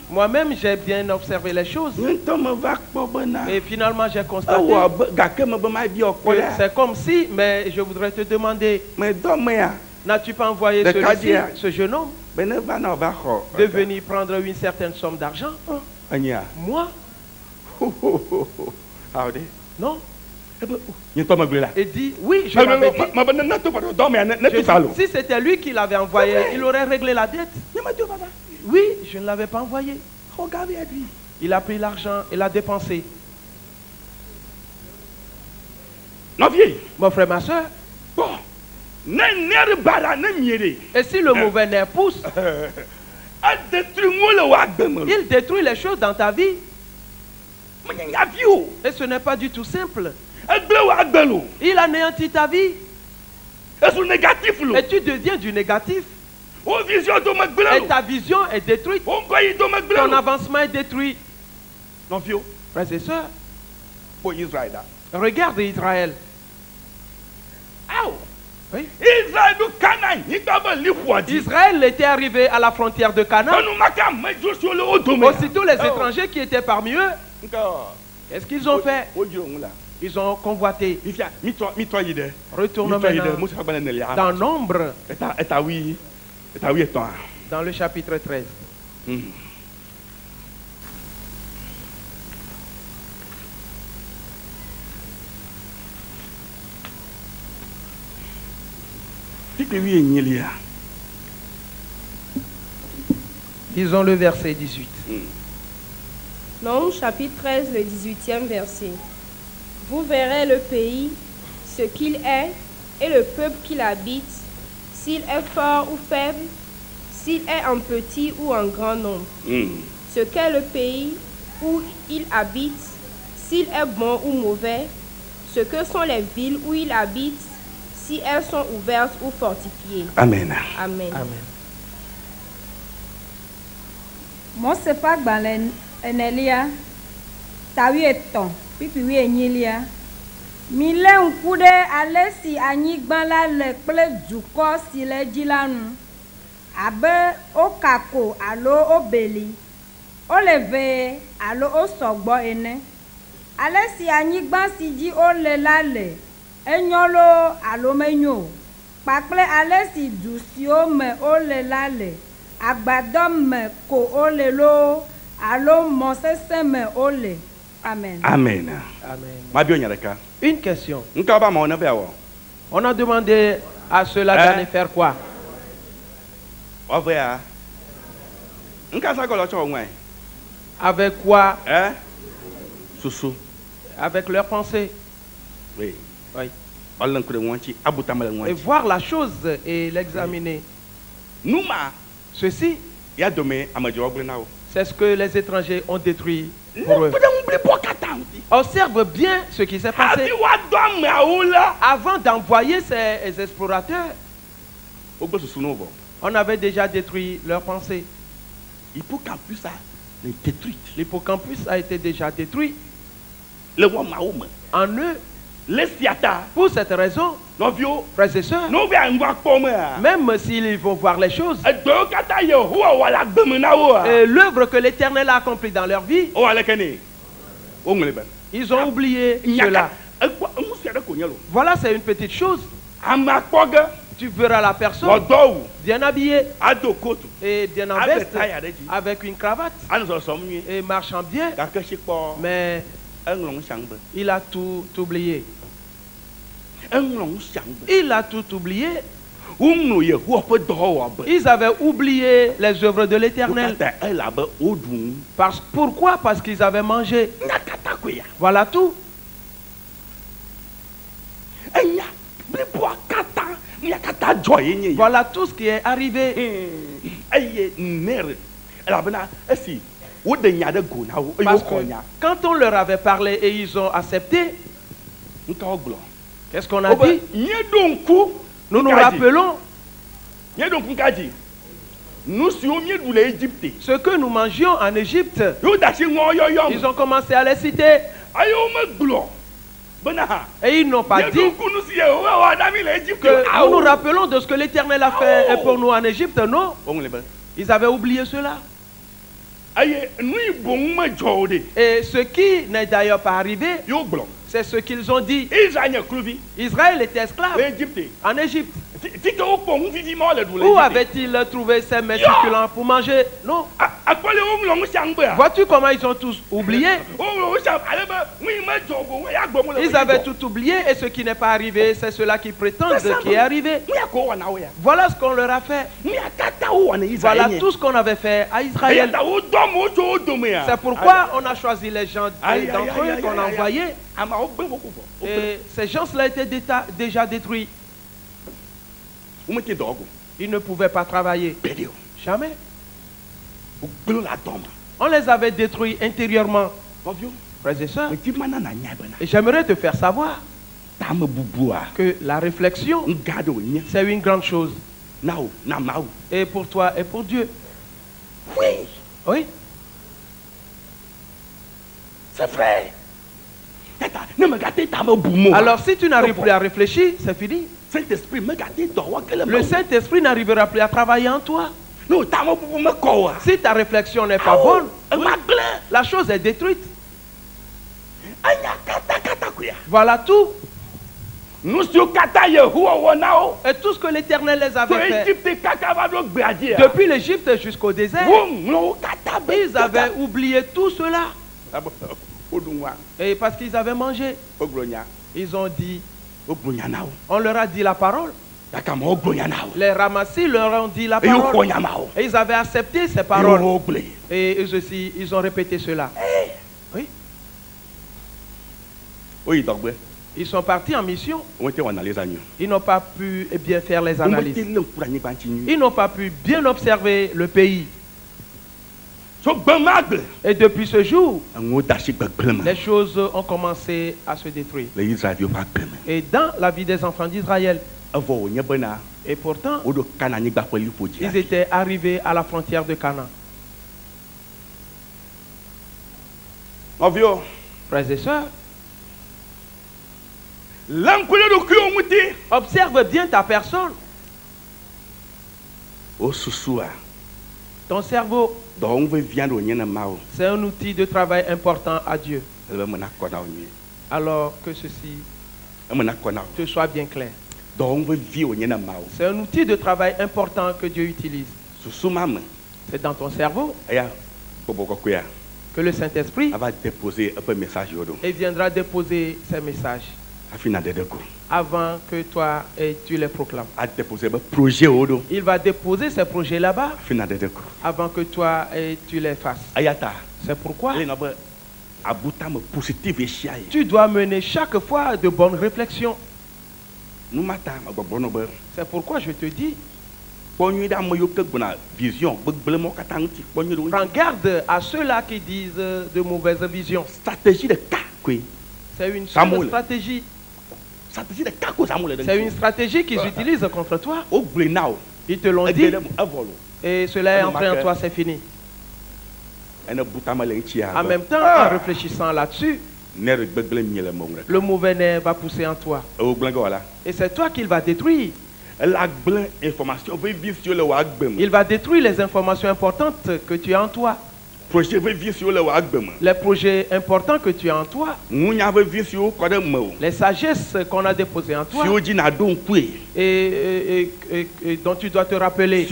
Speaker 2: Moi-même, j'ai bien observé les choses. Et finalement, j'ai constaté que c'est comme si, mais je voudrais te demander, n'as-tu pas envoyé celui-ci, ce jeune homme, de venir prendre une certaine somme d'argent? Moi? Non? Et dit, oui, je l'avais dit. Si c'était lui qui l'avait envoyé, il aurait réglé la dette. Oui, je ne l'avais pas envoyé. Il a pris l'argent et l'a dépensé. Mon frère, ma soeur. Et si le mauvais nerf pousse, il détruit les choses dans ta vie. Et ce n'est pas du tout simple. Il anéantit ta vie. Et tu deviens du négatif. Et ta vision est détruite. Ton avancement est détruit. Frères et sœurs, regarde Israël. Oui. Israël était arrivé à la frontière de Canaan. Aussitôt les étrangers qui étaient parmi eux, qu'est-ce qu'ils ont fait? Ils ont convoité. Retournons maintenant dans Nombre, dans le chapitre 13. Disons le verset 18.
Speaker 4: Non, chapitre 13, le 18e verset. Vous verrez le pays, ce qu'il est, et le peuple qu'il habite, s'il est fort ou faible, s'il est en petit ou en grand nombre. Ce qu'est le pays où il habite, s'il est bon ou mauvais, ce que sont les villes où il habite, si elles sont ouvertes ou fortifiées.
Speaker 3: Amen.
Speaker 4: Amen.
Speaker 2: Amen.
Speaker 5: Mon sepa gbalen enelia tawi eton pipi wi enyilia mi le nku de ale si anyigba la le kple dukɔ si le dzi la nu abe okako alo obeli ole ve alo osɔgbɔ ene ale si anyigba si dzi ole la le enyolo alo menyo kpakple ale si du siwo me ole la le agbadɔ me ko ole lo alo mɔ sese me ole. Amen.
Speaker 3: Amen.
Speaker 2: Amen. Une question. On a demandé à ceux-là d'aller faire quoi? Avec quoi? Avec leurs pensées.
Speaker 3: Oui.
Speaker 2: Oui. Et voir la chose et l'examiner. Ceci, c'est ce que les étrangers ont détruit pour eux. Observe bien ce qui s'est passé. Avant d'envoyer ces explorateurs, on avait déjà détruit leurs pensées.
Speaker 3: L'hippocampus a été détruit.
Speaker 2: L'hippocampus a été déjà détruit. En eux, pour cette raison, frères et sœurs, même s'ils vont voir les choses, l'œuvre que l'Éternel a accomplie dans leur vie, ils ont oublié cela. Voilà, c'est une petite chose. Tu verras la personne bien habillée et bien en veste, avec une cravate et marchant bien, mais il a tout oublié. Il a tout oublié. Ils avaient oublié les œuvres de l'Éternel. Pourquoi? Parce qu'ils avaient mangé. Voilà tout. Voilà tout ce qui est arrivé. Parce que quand on leur avait parlé et ils ont accepté, qu'est-ce qu'on a dit? Nous nous rappelons ce que nous mangions en Égypte. Ils ont commencé à les citer. Et ils n'ont pas dit que nous nous rappelons de ce que l'Éternel a fait pour nous en Égypte. Non, ils avaient oublié cela. Et ce qui n'est d'ailleurs pas arrivé, c'est ce qu'ils ont dit. Israël était esclave en Égypte. Où avait-il trouvé ces mets succulents pour manger? Non. Vois-tu comment ils ont tous oublié? Ils avaient tout oublié et ce qui n'est pas arrivé, c'est cela qui prétendent qui est arrivé. Voilà ce qu'on leur a fait. Voilà tout ce qu'on avait fait à Israël. C'est pourquoi on a choisi les gens d'entre eux qu'on a envoyés. Et ces gens-là étaient déjà détruits. Ils ne pouvaient pas travailler. Jamais. On les avait détruits intérieurement. Frères et sœurs, et j'aimerais te faire savoir que la réflexion, c'est une grande chose. Et pour toi et pour Dieu. Oui.
Speaker 3: C'est vrai.
Speaker 2: Alors si tu n'arrives plus à réfléchir, c'est fini. Le Saint-Esprit n'arrivera plus à travailler en toi. Si ta réflexion n'est pas bonne, la chose est détruite. Voilà tout. Et tout ce que l'Éternel les avait fait, depuis l'Égypte jusqu'au désert, ils avaient oublié tout cela. Et parce qu'ils avaient mangé, ils ont dit, on leur a dit la parole. Les ramassis leur ont dit la parole. Et ils avaient accepté ces paroles. Et eux aussi, ils ont répété cela. Oui. Ils sont partis en mission. Ils n'ont pas pu bien faire les analyses. Ils n'ont pas pu bien observer le pays. Et depuis ce jour, les choses ont commencé à se détruire. Et dans la vie des enfants d'Israël, et pourtant, ils étaient arrivés à la frontière de Canaan. Frères et sœurs, observe bien ta personne. Ton cerveau, c'est un outil de travail important à Dieu. Alors que ceci te soit bien clair. C'est un outil de travail important que Dieu utilise. C'est dans ton cerveau que le Saint-Esprit viendra déposer ses messages avant que toi et tu les proclames.
Speaker 3: Projet.
Speaker 2: Il va déposer ces projets là-bas avant que toi et tu les fasses. C'est pourquoi tu dois mener chaque fois de bonnes réflexions. C'est pourquoi je te dis, prends garde à ceux-là qui disent de mauvaises visions. C'est une seule stratégie. C'est une stratégie qu'ils utilisent contre toi. Ils te l'ont dit. Et cela est entré en toi, c'est fini. En même temps, en réfléchissant là-dessus, le mauvais nerf va pousser en toi. Et c'est toi qu'il va détruire. Il va détruire les informations importantes que tu as en toi. Les projets importants que tu as en toi. Les sagesses qu'on a déposées en toi. Et dont tu dois te rappeler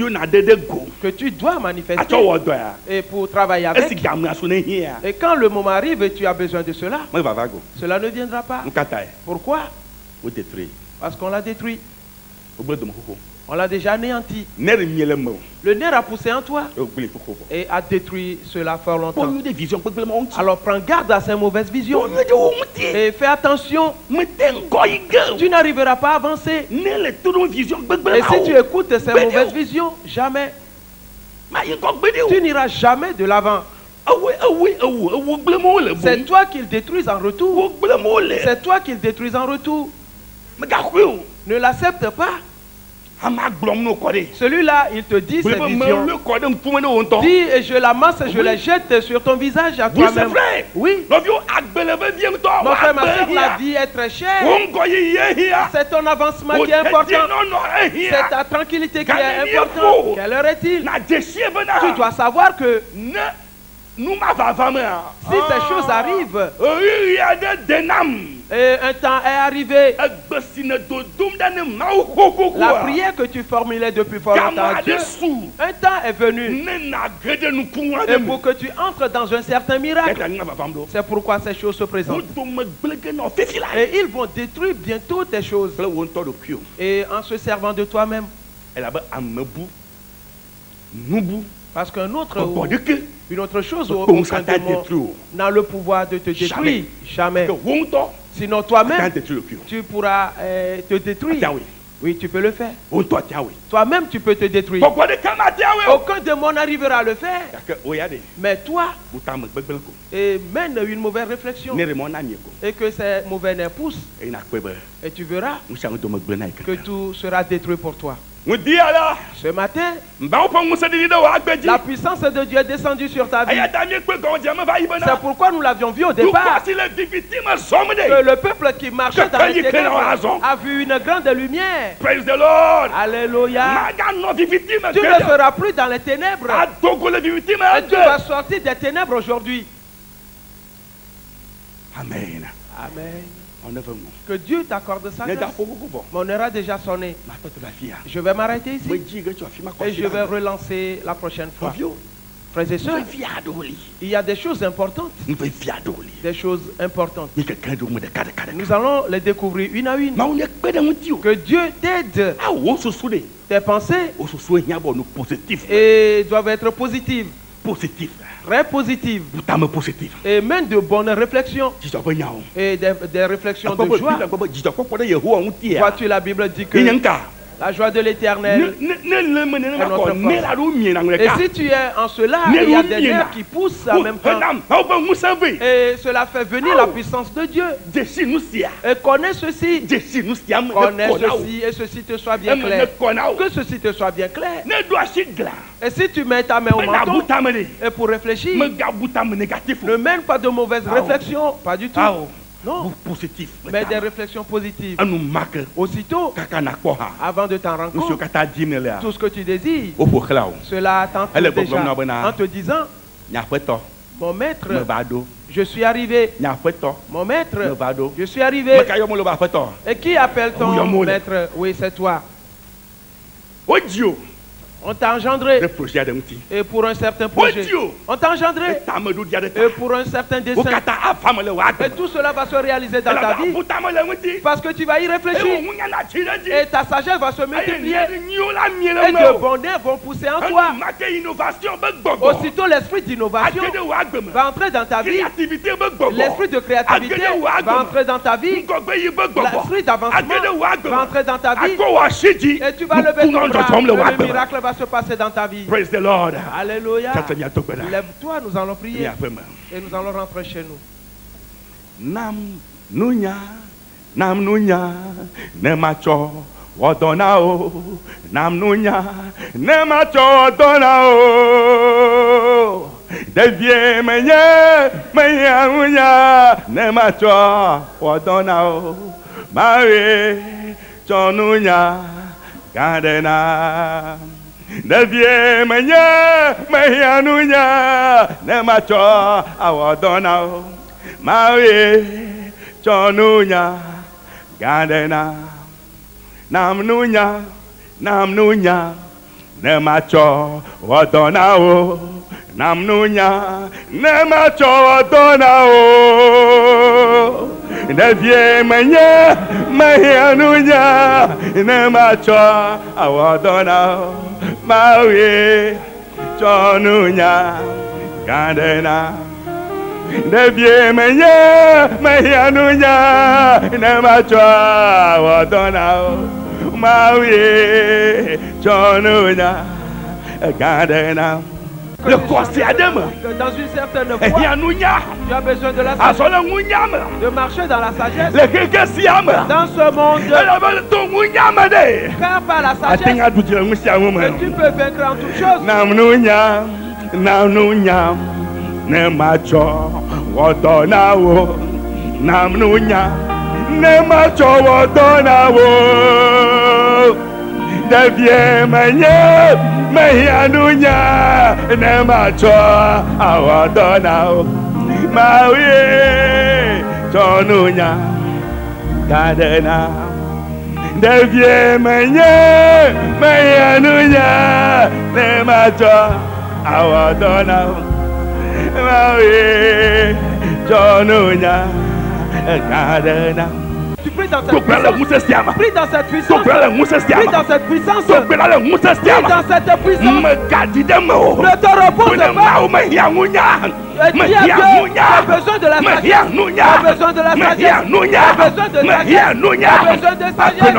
Speaker 2: que tu dois manifester et pour travailler avec. Et quand le moment arrive et tu as besoin de cela, cela ne viendra pas. Pourquoi? Parce qu'on l'a détruit. On l'a déjà anéanti. Le nerf a poussé en toi et a détruit cela fort longtemps. Alors prends garde à ces mauvaises visions et fais attention. Tu n'arriveras pas à avancer. Et si tu écoutes ces mauvaises visions, jamais. Tu n'iras jamais de l'avant. C'est toi qu'ils détruisent en retour. C'est toi qu'ils détruisent en retour. Ne l'accepte pas. Celui-là, il te dit ces visions. Dis et je l'amasse et je les jette sur ton visage à toi-même. Oui. Mon frère, ma soeur, la vie est très chère. C'est ton avancement qui est important. C'est ta tranquillité qui est importante. Quelle heure est-il? Tu dois savoir que si ces choses arrivent, et un temps est arrivé, la prière que tu formulais depuis fort longtemps à Dieu, un temps est venu, et pour que tu entres dans un certain miracle, c'est pourquoi ces choses se présentent. Et ils vont détruire bientôt tes choses, et en se servant de toi-même. Parce qu'un autre, une autre chose n'a le pouvoir de te détruire. Jamais. Sinon toi-même, tu pourras te détruire. Oui, tu peux le faire. Toi-même, tu peux te détruire. Aucun démon n'arrivera à le faire. Mais toi, et mène une mauvaise réflexion. Et que ces mauvais nerfs poussent. Et tu verras que tout sera détruit pour toi. Ce matin, la puissance de Dieu est descendue sur ta vie. C'est pourquoi nous l'avions vu au départ. Que le peuple qui marchait dans les ténèbres a vu une grande lumière. Alléluia. Tu ne seras plus dans les ténèbres. Et tu vas sortir des ténèbres aujourd'hui. Amen. Amen. Que Dieu t'accorde sa grâce. Mon heure a déjà sonné. Je vais m'arrêter ici. Et je vais relancer la prochaine fois. Frères et sœurs, il y a des choses importantes. Des choses importantes. Nous allons les découvrir une à une. Que Dieu t'aide. Tes pensées et doivent être positives. Très positive. Et même de bonnes réflexions. Et des réflexions de joie. Vois-tu, la Bible dit que la joie de l'Éternel est notre force. Et si tu es en cela, il y a des nerfs qui poussent en même temps. Et cela fait venir la puissance de Dieu. Et connais ceci. Connais ceci et ceci te soit bien clair. Que ceci te soit bien clair. Et si tu mets ta main au menton et pour réfléchir, ne mène pas de mauvaises réflexions. Pas du tout. Non, mais des réflexions positives. Aussitôt, avant de t'en rendre compte, tout ce que tu désires, cela t'entoure déjà en te disant, mon maître, je suis arrivé. Mon maître, je suis arrivé. Et qui appelle ton maître? Oui, c'est toi. On t'a engendré. Et pour un certain projet. On t'a engendré. Et pour un certain dessein. Et tout cela va se réaliser dans ta vie. Parce que tu vas y réfléchir. Et ta sagesse va se multiplier. Et de bonheur vont pousser en toi. Aussitôt l'esprit d'innovation va entrer dans ta vie. L'esprit de créativité va entrer dans ta vie. L'esprit d'avancement va entrer dans ta vie. Et tu vas lever ton bras. Le miracle va se passer dans ta vie.
Speaker 3: Praise the Lord.
Speaker 2: Alléluia. Lève-toi, nous allons prier. Et nous allons rentrer chez nous.
Speaker 3: Nam nunya, ne macho wadonao. Nam nunya, ne macho wadonao. Devie menye nunya, ne macho wadonao. Mare chonunya, gadena. Devie menye nunya, ne macho wadonao. Marie chonunya gadena nam nunya ne macho wadonao nam nunya ne macho wadonao devie menye nunya ne macho wadonao Marie chonunya gadena Devie menye nunya ne macho wadonao Marie chonunya gadena. Le conseil Adam.
Speaker 2: Dans une certaine foi, tu as besoin de la sagesse. De marcher dans la sagesse. Dans ce monde. Car par la sagesse, tu peux vaincre en toutes choses.
Speaker 3: Nam nunya ne macho wadonao nam nunya ne macho wadonao devie menye nunya ne macho wadonao Marie chonunya gadena devie menye nunya ne macho wadonao Marie chonunya gadena.
Speaker 2: Tu pries dans cette puissance. Prie dans cette puissance. Prie dans cette puissance. Prie dans cette puissance. Ne te repose pas. Et dis à Dieu, tu as besoin de la sagesse. Tu as besoin de la sagesse. Tu as besoin de sagesse. Tu as besoin de sagesse.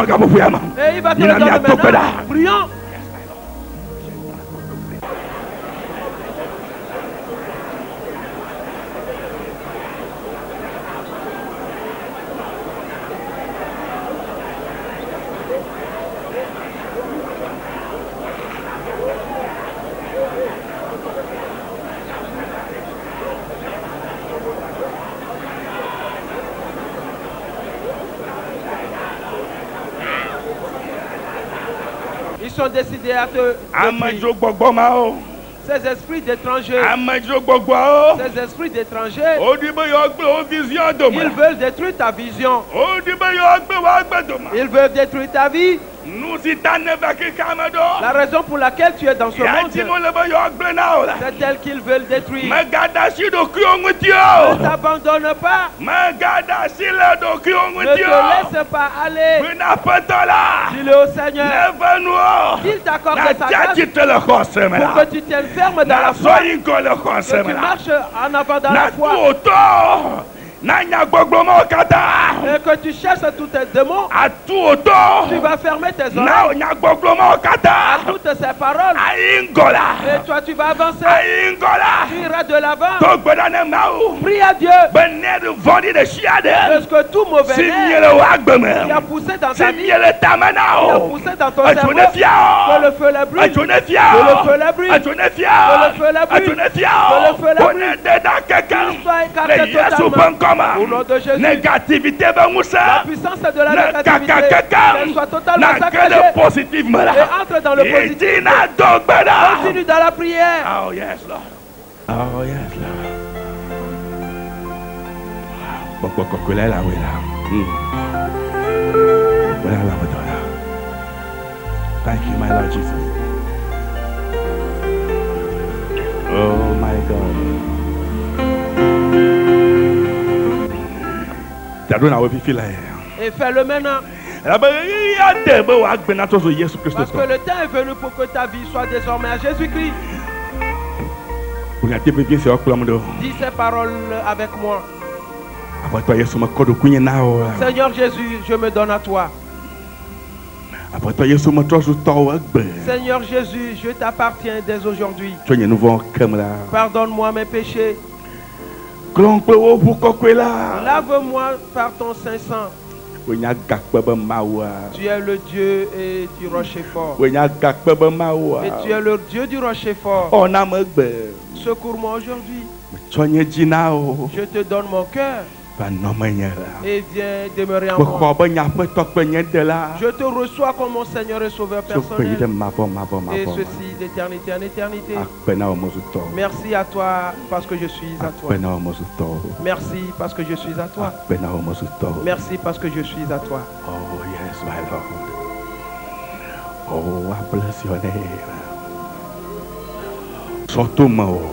Speaker 2: Et il va te le donner maintenant. Prions. Ils sont décidés à te ces esprits d'étrangers, ces esprits d'étrangers, ils veulent détruire ta vision. Ils veulent détruire ta vie. La raison pour laquelle tu es dans ce monde, c'est tel qu'ils veulent détruire. Ne t'abandonne pas. Ne te laisse pas aller. Dis-le au Seigneur qu'il t'accorde sa grâce pour que tu tiennes ferme dans la foi, que tu marches en avant dans la foi. Et que tu cherches tous tes démons, tu vas fermer tes oreilles à toutes ces paroles. Et toi tu vas avancer. Tu iras de l'avant. Prie à Dieu. Parce que tout mauvais nerf qui a poussé dans ta vie, qui a poussé dans ton cerveau, que le feu les brûle, que le feu les brûle, que le feu les brûle, que le feu les brûle, qu'il soit écarté totalement. Au nom de Jésus,
Speaker 3: négativité,
Speaker 2: la puissance de la négativité, qu'elle soit totalement saccagée et entre dans le positif. Continue dans la prière.
Speaker 3: Oh yes, Lord. Oh yes, Lord. Thank you, my Lord Jesus.
Speaker 2: Et fais-le maintenant. Parce que le temps est venu pour que ta vie soit désormais à Jésus-Christ. Dis ces paroles avec moi. Seigneur Jésus, je me donne à toi. Seigneur Jésus, je t'appartiens dès aujourd'hui. Pardonne-moi mes péchés. Lave-moi par ton Saint-Sang. Tu es le Dieu et du rocher fort. Et tu es le Dieu du rocher fort. Secours-moi aujourd'hui. Je te donne mon cœur. Et viens demeurer en moi. Je te reçois comme mon Seigneur et Sauveur personnel. Et ceci d'éternité en éternité. Merci à toi parce que je suis à toi. Merci parce que je suis à toi. Merci parce que je suis à toi.
Speaker 3: Oh yes, my Lord. Oh, I bless your name.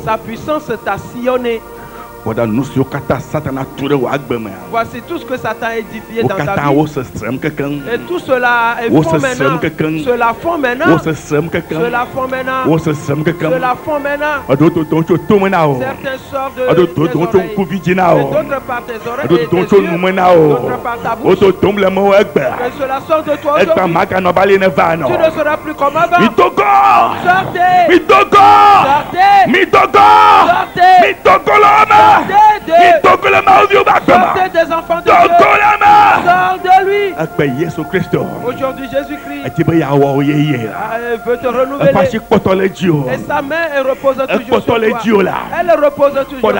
Speaker 2: Sa puissance t'a sillonné. Voici tout ce que Satan a édifié dans ta vie. Et tout cela est fond maintenant. Cela fond maintenant. Cela fond maintenant. Cela fond maintenant. Certains sortent de tes oreilles. Et d'autres par tes oreilles et tes yeux. D'autres par ta bouche. Et cela sort de toi aujourd'hui. Tu ne seras plus comme avant. Sortez. Sortez des enfants de Dieu. Sors de lui. Aujourd'hui Jésus-Christ veut te renouveler. Et sa main elle repose toujours sur toi. Elle repose toujours sur toi.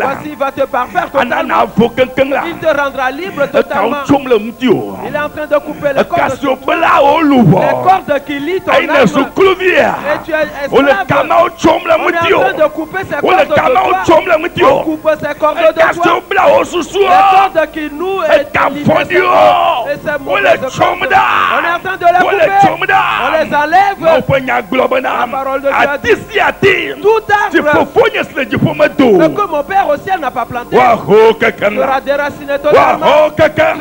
Speaker 2: Voici il va te parfaire totalement. Il te rendra libre totalement. Il est en train de couper les cordes sur toi. Les cordes qui lient ton âme. Et tu es esclave. On est en train de couper ces cordes de toi. On coupe ces cordes de toi. Les cordes qui nous et ces mauvaises cordes. On est en train de les couper. On les enlève. La parole de Dieu dit tout arbre que mon Père au ciel n'a pas planté sera déraciné totalement.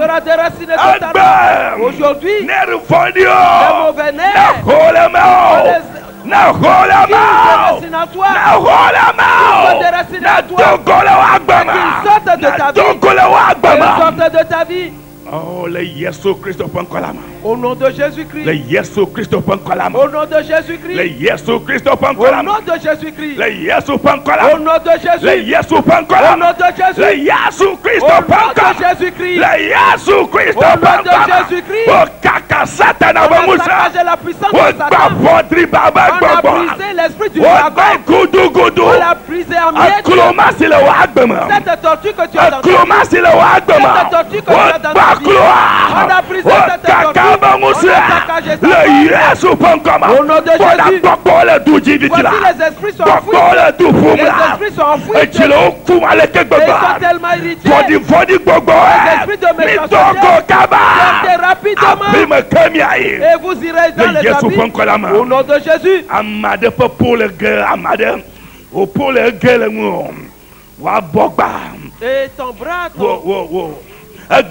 Speaker 2: Sera déraciné totalement. Aujourd'hui, les mauvais nerfs déracine à toi. Déracine à toi. Qu'ils sortent de ta vie. Qu'ils sortent de ta vie.
Speaker 3: Oh, le Yesu Christ pankolama.
Speaker 2: Au nom de Jésus-Christ.
Speaker 3: Le Yesu Christ pankolama.
Speaker 2: Au nom de Jésus-Christ.
Speaker 3: Le Yesu Christ
Speaker 2: Au
Speaker 3: pankolama.
Speaker 2: nom de Jésus-Christ.
Speaker 3: Le Yesu pankolama.
Speaker 2: Au nom de Jésus.
Speaker 3: Le Yesu pankolama.
Speaker 2: Au nom de Jésus.
Speaker 3: Le Yesu Christ
Speaker 2: Au nom
Speaker 3: pankolama.
Speaker 2: de Jésus-Christ.
Speaker 3: Le Yesu Christ
Speaker 2: Au nom de
Speaker 3: pankolama.
Speaker 2: Jésus-Christ.
Speaker 3: Oh kaka satana
Speaker 2: On a
Speaker 3: bamusa.
Speaker 2: saccagé la puissance de
Speaker 3: Oh
Speaker 2: Satan.
Speaker 3: babodri baba
Speaker 2: On a
Speaker 3: baba.
Speaker 2: brisé l'esprit du
Speaker 3: Oh
Speaker 2: dragon.
Speaker 3: gudu.
Speaker 2: On l'a brisé en miettes.
Speaker 3: Akloma c'est le wagbema.
Speaker 2: Cette tortue que tu as dans ta
Speaker 3: Akloma
Speaker 2: vie.
Speaker 3: c'est le wagbema.
Speaker 2: Cette tortue que tu as dans ta vie. On a brisé cette tortue. On a saccagé sa force. Au nom de Jésus. Voici les esprits sont enfouis. Les esprits sont enfouis. Et ils sont tellement irrités. Les esprits de méchanceté. Sortez rapidement. Et vous irez dans les abîmes. Au nom de Jésus. Et ton bras,
Speaker 3: Et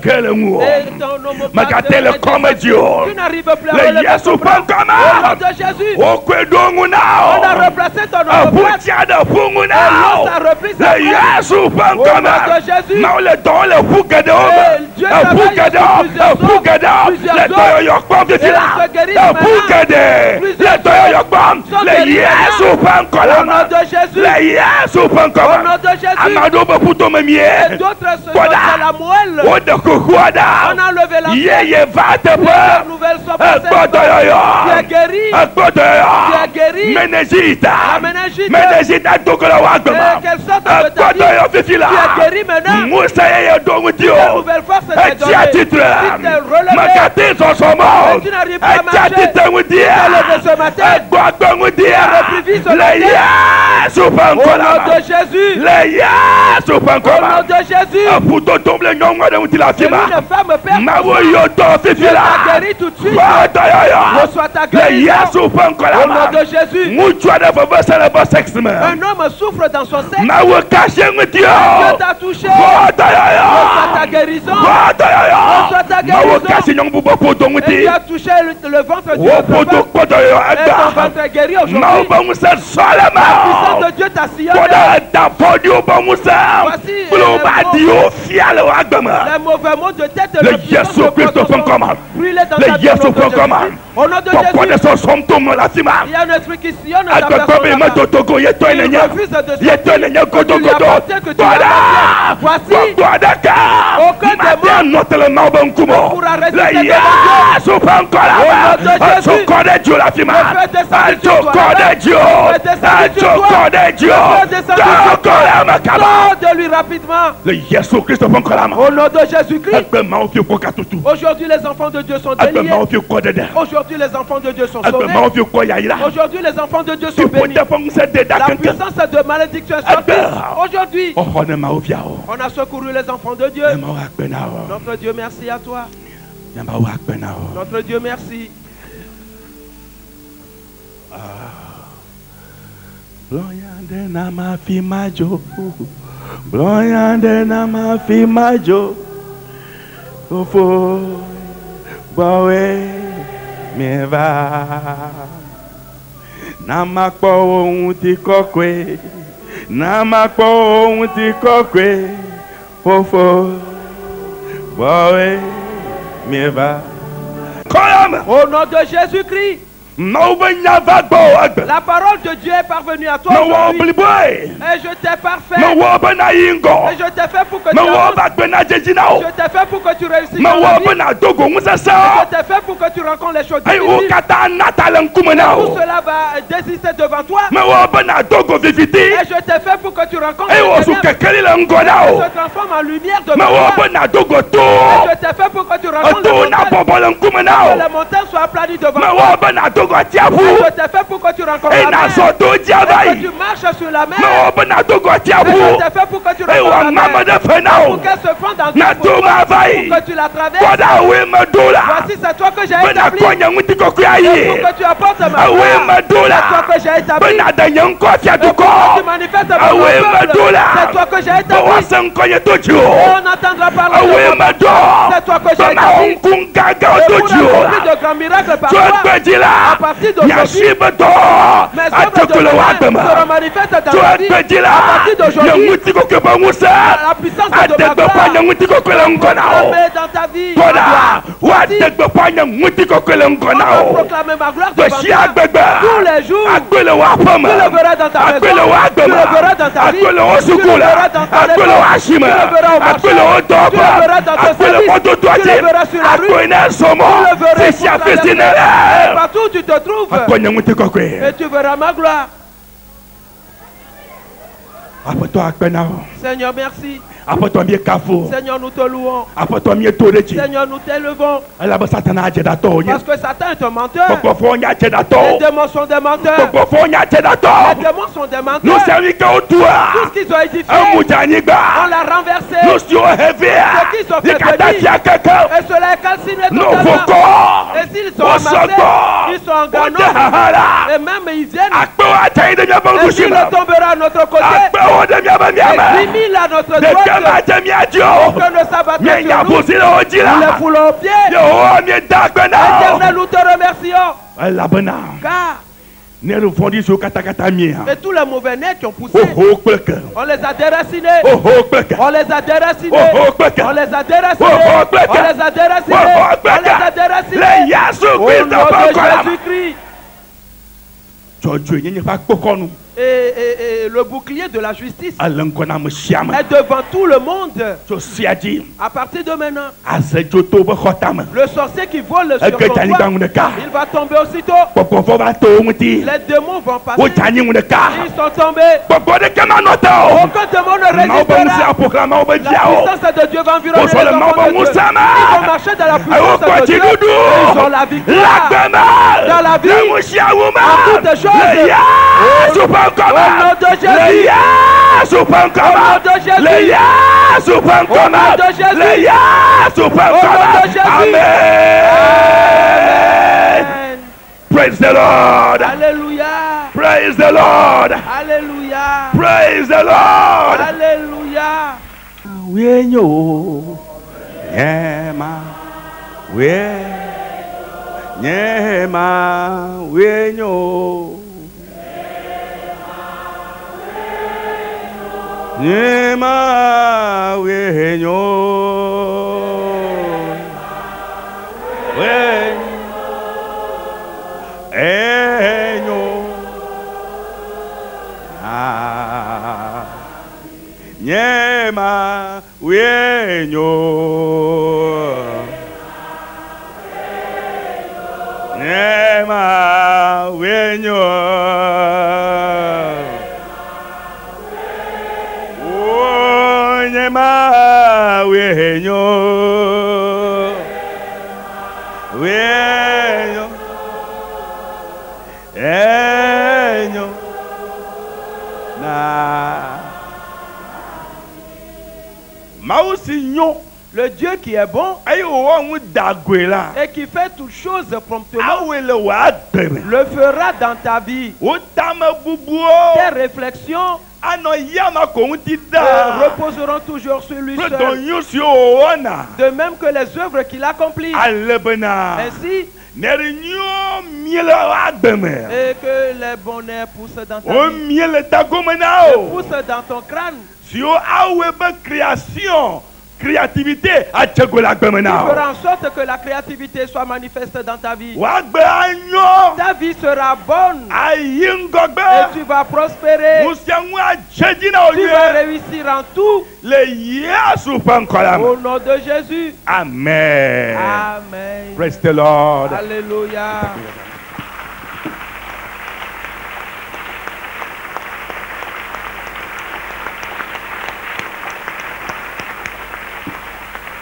Speaker 3: ton Magatele comme Dieu.
Speaker 2: Tu n'arrives plus à
Speaker 3: Le
Speaker 2: relever
Speaker 3: Yesu
Speaker 2: ton bras. Au nom
Speaker 3: pankama.
Speaker 2: de Jésus.
Speaker 3: O kwedongu
Speaker 2: On a
Speaker 3: nao.
Speaker 2: replacé ton nom.
Speaker 3: Abutia da fungu nao.
Speaker 2: A repris sa
Speaker 3: Le
Speaker 2: place.
Speaker 3: Yesu
Speaker 2: Au nom
Speaker 3: pankama.
Speaker 2: de Jésus.
Speaker 3: Now le don le fugado.
Speaker 2: Dieu
Speaker 3: Le
Speaker 2: travaille
Speaker 3: fugado.
Speaker 2: sur
Speaker 3: Le
Speaker 2: plusieurs
Speaker 3: fugado.
Speaker 2: hommes, plusieurs
Speaker 3: Le toyo
Speaker 2: hommes.
Speaker 3: yokbom de
Speaker 2: Et
Speaker 3: tila.
Speaker 2: on se guérit
Speaker 3: Le
Speaker 2: maintenant.
Speaker 3: fugade.
Speaker 2: Plusieurs
Speaker 3: Le toyo
Speaker 2: hommes
Speaker 3: yokbom.
Speaker 2: sont
Speaker 3: Le
Speaker 2: guéris
Speaker 3: Yesu
Speaker 2: maintenant. Au
Speaker 3: pankolama.
Speaker 2: nom de Jésus.
Speaker 3: Le Yesu
Speaker 2: Au
Speaker 3: pankama.
Speaker 2: nom de Jésus.
Speaker 3: Amado beputo
Speaker 2: Et
Speaker 3: memie.
Speaker 2: d'autres se
Speaker 3: Voilà.
Speaker 2: donnent la moelle.
Speaker 3: O de kukuada.
Speaker 2: On a enlevé la
Speaker 3: Yeye va te
Speaker 2: Les
Speaker 3: pas.
Speaker 2: nouvelles sont passées. Tu es guéri. Tu es guéri.
Speaker 3: Menegita.
Speaker 2: La méningite.
Speaker 3: Menegita tokola wagama.
Speaker 2: Qu'elle sorte de ta vie. Tu es guéri maintenant.
Speaker 3: Musa yeye dongu dio.
Speaker 2: Une nouvelle force t'est donnée.
Speaker 3: Etia titre.
Speaker 2: Il t'est relevé.
Speaker 3: Makati son somo.
Speaker 2: Et tu n'arrives pas à
Speaker 3: Etia
Speaker 2: marcher.
Speaker 3: titre ngudia.
Speaker 2: Tu t'es levé ce matin.
Speaker 3: Egbo
Speaker 2: Tu as
Speaker 3: ngudia.
Speaker 2: repris vie sur la terre. Au nom de Jésus. Au nom de Jésus. Que une femme perd Dieu t'a guéri tout de suite. Reçois ta guérison. Au nom de Jésus. Un homme souffre dans son sexe. Dieu t'a touché. Reçois ta guérison. Reçois ta guérison. Et tu as touché le ventre du votre femme. Et ton ventre est guéri aujourd'hui. La puissance de Dieu t'a sillonné. Voici les mauvais mots de tête. Le puissance de brûler dans ta vie. Au nom de Jésus. Il y a un esprit qui sillonne dans ta personne. Il refuse de sortir. Voici aucun démon ne pourra résister devant Dieu. Au nom de Jésus. De lui rapidement. Au nom de Jésus-Christ. Aujourd'hui les enfants de Dieu sont déliés. Aujourd'hui les enfants de Dieu sont sauvés. Aujourd'hui les enfants de Dieu sont bénis. La puissance de malédiction est sortie. Aujourd'hui on a secouru les enfants de Dieu. Notre Dieu, merci à toi. Notre Dieu, merci.
Speaker 3: Bloyande na mafi majo, bloyande na mafi majo, ofo bawe meva, na makpo ohun ti kokwe, na makpo ohun ti kokwe, ofo bawe meva.
Speaker 2: Au nom de Jésus-Christ. La parole de Dieu est parvenue à toi aujourd'hui. Et je t'ai parfait. Et je t'ai fait pour que tu avances. Je t'ai fait pour que tu réussisses dans la vie. Et je t'ai fait pour que tu rencontres les choses difficiles. Tout cela va désister devant toi. Et je t'ai fait pour que tu rencontres les ténèbres. Et se transforme en lumière devant toi. Et je t'ai fait pour que tu rencontres les montagnes. Que les montagnes soient aplanies devant toi. Je t'ai fait pour que tu rencontres la mer. Et que tu marches sur la mer. Et je t'ai fait pour que tu rencontres la mer. Pour qu'elle se fonde dans toi. Pour que tu la traverses. Voici c'est toi que j'ai établi. Et pour que tu apportes ma gloire. C'est toi que j'ai établi. Et pour que tu manifestes ma gloire. C'est toi que j'ai établi. Et on entendra parler de mon c'est toi que j'ai établi. Et pour accomplir de grands miracles par toi. À partir d'aujourd'hui, mes œuvres de lumière seront manifestes dans la vie. À partir d'aujourd'hui, la puissance de ma gloire met dans ta vie. On va proclamer ma gloire devant toi. Tous les jours, tu le verras dans ta maison, tu le verras dans ta vie, tu le verras dans ta maison, tu le verras au marché, tu le verras dans ton service, tu le verras sur la rue, tu le verras et partout où tu te trouves. Et tu verras ma gloire. Seigneur, merci. Seigneur, nous te louons. Seigneur, nous t'élevons. Parce que Satan est un menteur. Les démons sont des menteurs. Les démons sont des menteurs. Tout ce qu'ils ont édifié, on l'a renversé. Ceux qui sont fait bénis, et cela est calciné totalement. Et s'ils sont amassés, ils sont en gagnant. Et même ils viennent. Et s'il tombera à notre côté, et 10 000 à notre droite, aucun ne s'abattra sur nous. Nous les foulons aux pieds. Éternel, nous te remercions. Car et tous les mauvais nez qui ont poussé, on les a déracinés. On les a déracinés. On les a déracinés. On les a déracinés. On les a déracinés. Au nom de Jésus-Christ. Et le bouclier de la justice est devant tout le monde. À partir de maintenant, le sorcier qui vole sur ton toit, il va tomber aussitôt. Les démons vont passer. Ils sont tombés. Aucun démon ne résistera. La puissance de Dieu va environner les enfants de Dieu. Ils vont marcher dans la puissance de Dieu. Ils ont la victoire dans la vie, en toutes choses.
Speaker 3: Yesu pankoma. Le Yesu pankoma. Le Yesu pankoma. Le Yesu pankoma. Amen. Praise the Lord.
Speaker 2: Alléluia.
Speaker 3: Praise the Lord.
Speaker 2: Alléluia.
Speaker 3: Praise the Lord.
Speaker 2: Alléluia.
Speaker 3: Wenyo. Nyema. Nyema. Wenyo. Nyema. Wenyo. Nyema wenyo. Nyema wenyo. Oh, nyema wenyo. Wenyo. Enyo. Na.
Speaker 2: Le Dieu qui est bon et qui fait toutes choses promptement le fera dans ta vie. Tes réflexions reposeront toujours sur lui seul. De même que les œuvres qu'il accomplit. Ainsi, et que les bonheurs poussent dans ta vie. Poussent dans ton crâne.
Speaker 3: Créativité
Speaker 2: tu feras en sorte que la créativité soit manifeste dans ta vie. Ta vie sera bonne et tu vas prospérer. Tu vas réussir en tout au nom de Jésus.
Speaker 3: Amen.
Speaker 2: Amen.
Speaker 3: Praise the Lord.
Speaker 2: Alléluia.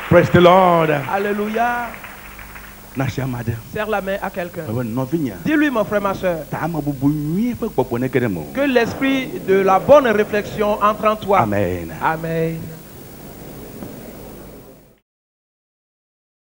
Speaker 3: Praise the Lord.
Speaker 2: Alléluia. Serre la main à quelqu'un. Dis-lui, mon frère, ma soeur, que l'esprit de la bonne réflexion entre en toi.
Speaker 3: Amen.
Speaker 2: Amen.